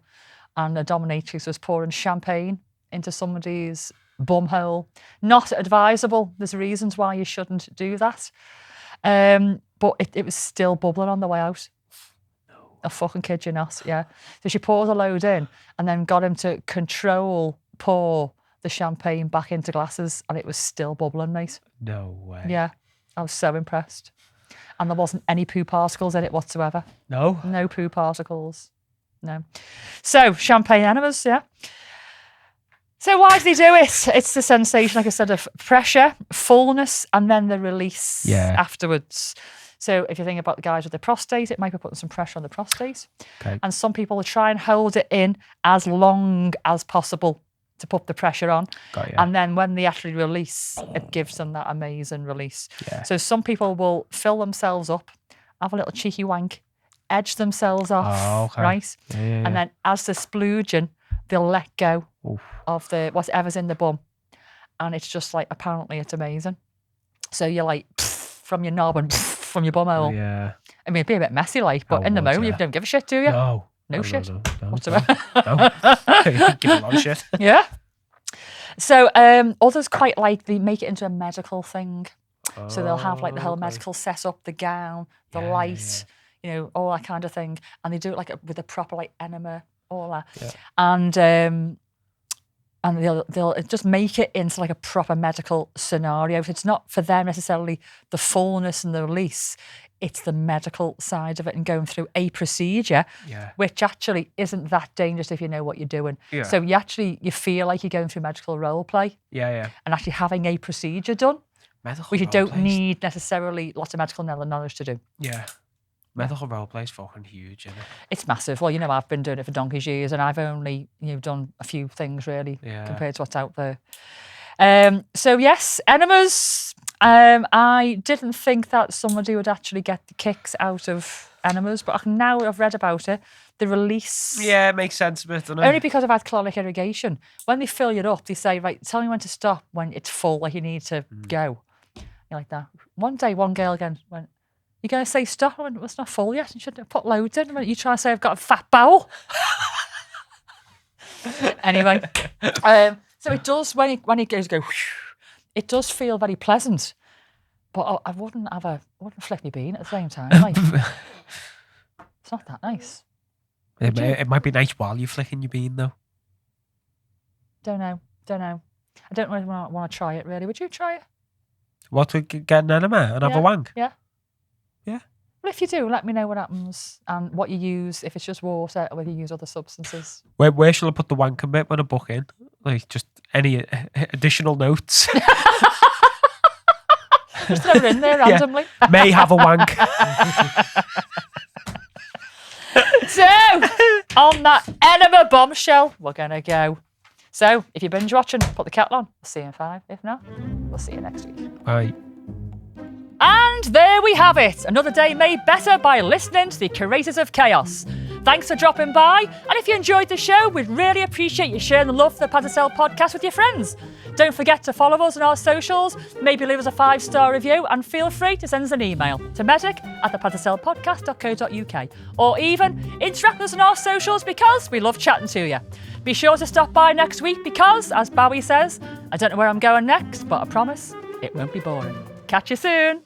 and a dominatrix was pouring champagne into somebody's bum hole. Not advisable. There's reasons why you shouldn't do that. But it was still bubbling on the way out. I fucking kid you not, yeah. So she poured a load in and then got him to pour the champagne back into glasses, and it was still bubbling, mate.
No way.
Yeah, I was so impressed. And there wasn't any poo particles in it whatsoever.
No?
No poo particles. No. So, champagne enemas, yeah. So why do they do it? It's the sensation, like I said, of pressure, fullness, and then the release afterwards. So if you think about the guys with the prostate, it might be putting some pressure on the prostate.
Okay.
And some people will try and hold it in as long as possible to put the pressure on.
Got you.
And then when they actually release, it gives them that amazing release.
Yeah.
So some people will fill themselves up, have a little cheeky wank, edge themselves off, right?
Yeah.
And then as they're splooging, they'll let go
Oof.
of the whatever's in the bum. And it's just like, apparently it's amazing. So you're like, from your knob and from your bum hole.
Yeah.
I mean, it'd be a bit messy, like, but in the moment, you don't give a shit, do you?
No.
No shit.
No,
whatsoever.
No. Give a lot of shit.
Yeah. So others quite like, they make it into a medical thing. So they'll have like the whole medical setup, the gown, the light, all that kind of thing. And they do it like with a proper like enema, all that. Yeah. And they'll just make it into like a proper medical scenario. It's not for them necessarily the fullness and the release. It's the medical side of it and going through a procedure, which actually isn't that dangerous if you know what you're doing.
Yeah.
So you feel like you're going through medical role play.
Yeah.
And actually having a procedure done, which you don't need necessarily lots of medical knowledge to do.
Yeah. Medical role play is fucking huge, isn't it?
It's massive. Well, I've been doing it for donkey's years, and I've only done a few things really compared to what's out there. So yes, enemas. I didn't think that somebody would actually get the kicks out of enemas, but now I've read about it, the release.
Yeah, it makes sense a bit, doesn't it?
Only because I've had colonic irrigation. When they fill you up, they say, right, tell me when to stop when it's full, like you need to go. You're like that. One day, one girl again went, "You going to say stop?" I went, "Well, it's not full yet. You shouldn't have put loads in." I went, "You try to say I've got a fat bowel?" Anyway, so it does, when it goes, it does feel very pleasant, but I wouldn't flip my bean at the same time. Like, it's not that nice.
It might be nice while you're flicking your bean, though.
Don't know. I don't really want to try it, really. Would you try it?
What, to get an enema and have a wank?
Yeah.
Yeah.
Well, if you do, let me know what happens and what you use, if it's just water or whether you use other substances.
Where shall I put the wank bit when I book in? Like, just any additional notes?
Just throw it in there randomly.
May have a wank.
So, on that enema bombshell, we're going to go. So, if you're binge watching, put the kettle on. We'll see you in 5. If not, we'll see you next week.
Bye.
And there we have it. Another day made better by listening to the Curators of Chaos. Thanks for dropping by. And if you enjoyed the show, we'd really appreciate you sharing the love for the Paddle podcast with your friends. Don't forget to follow us on our socials, maybe leave us a 5-star review, and feel free to send us an email to medic@thepaddlecellpodcast.co.uk, or even interact with us on our socials because we love chatting to you. Be sure to stop by next week because, as Bowie says, I don't know where I'm going next, but I promise it won't be boring. Catch you soon.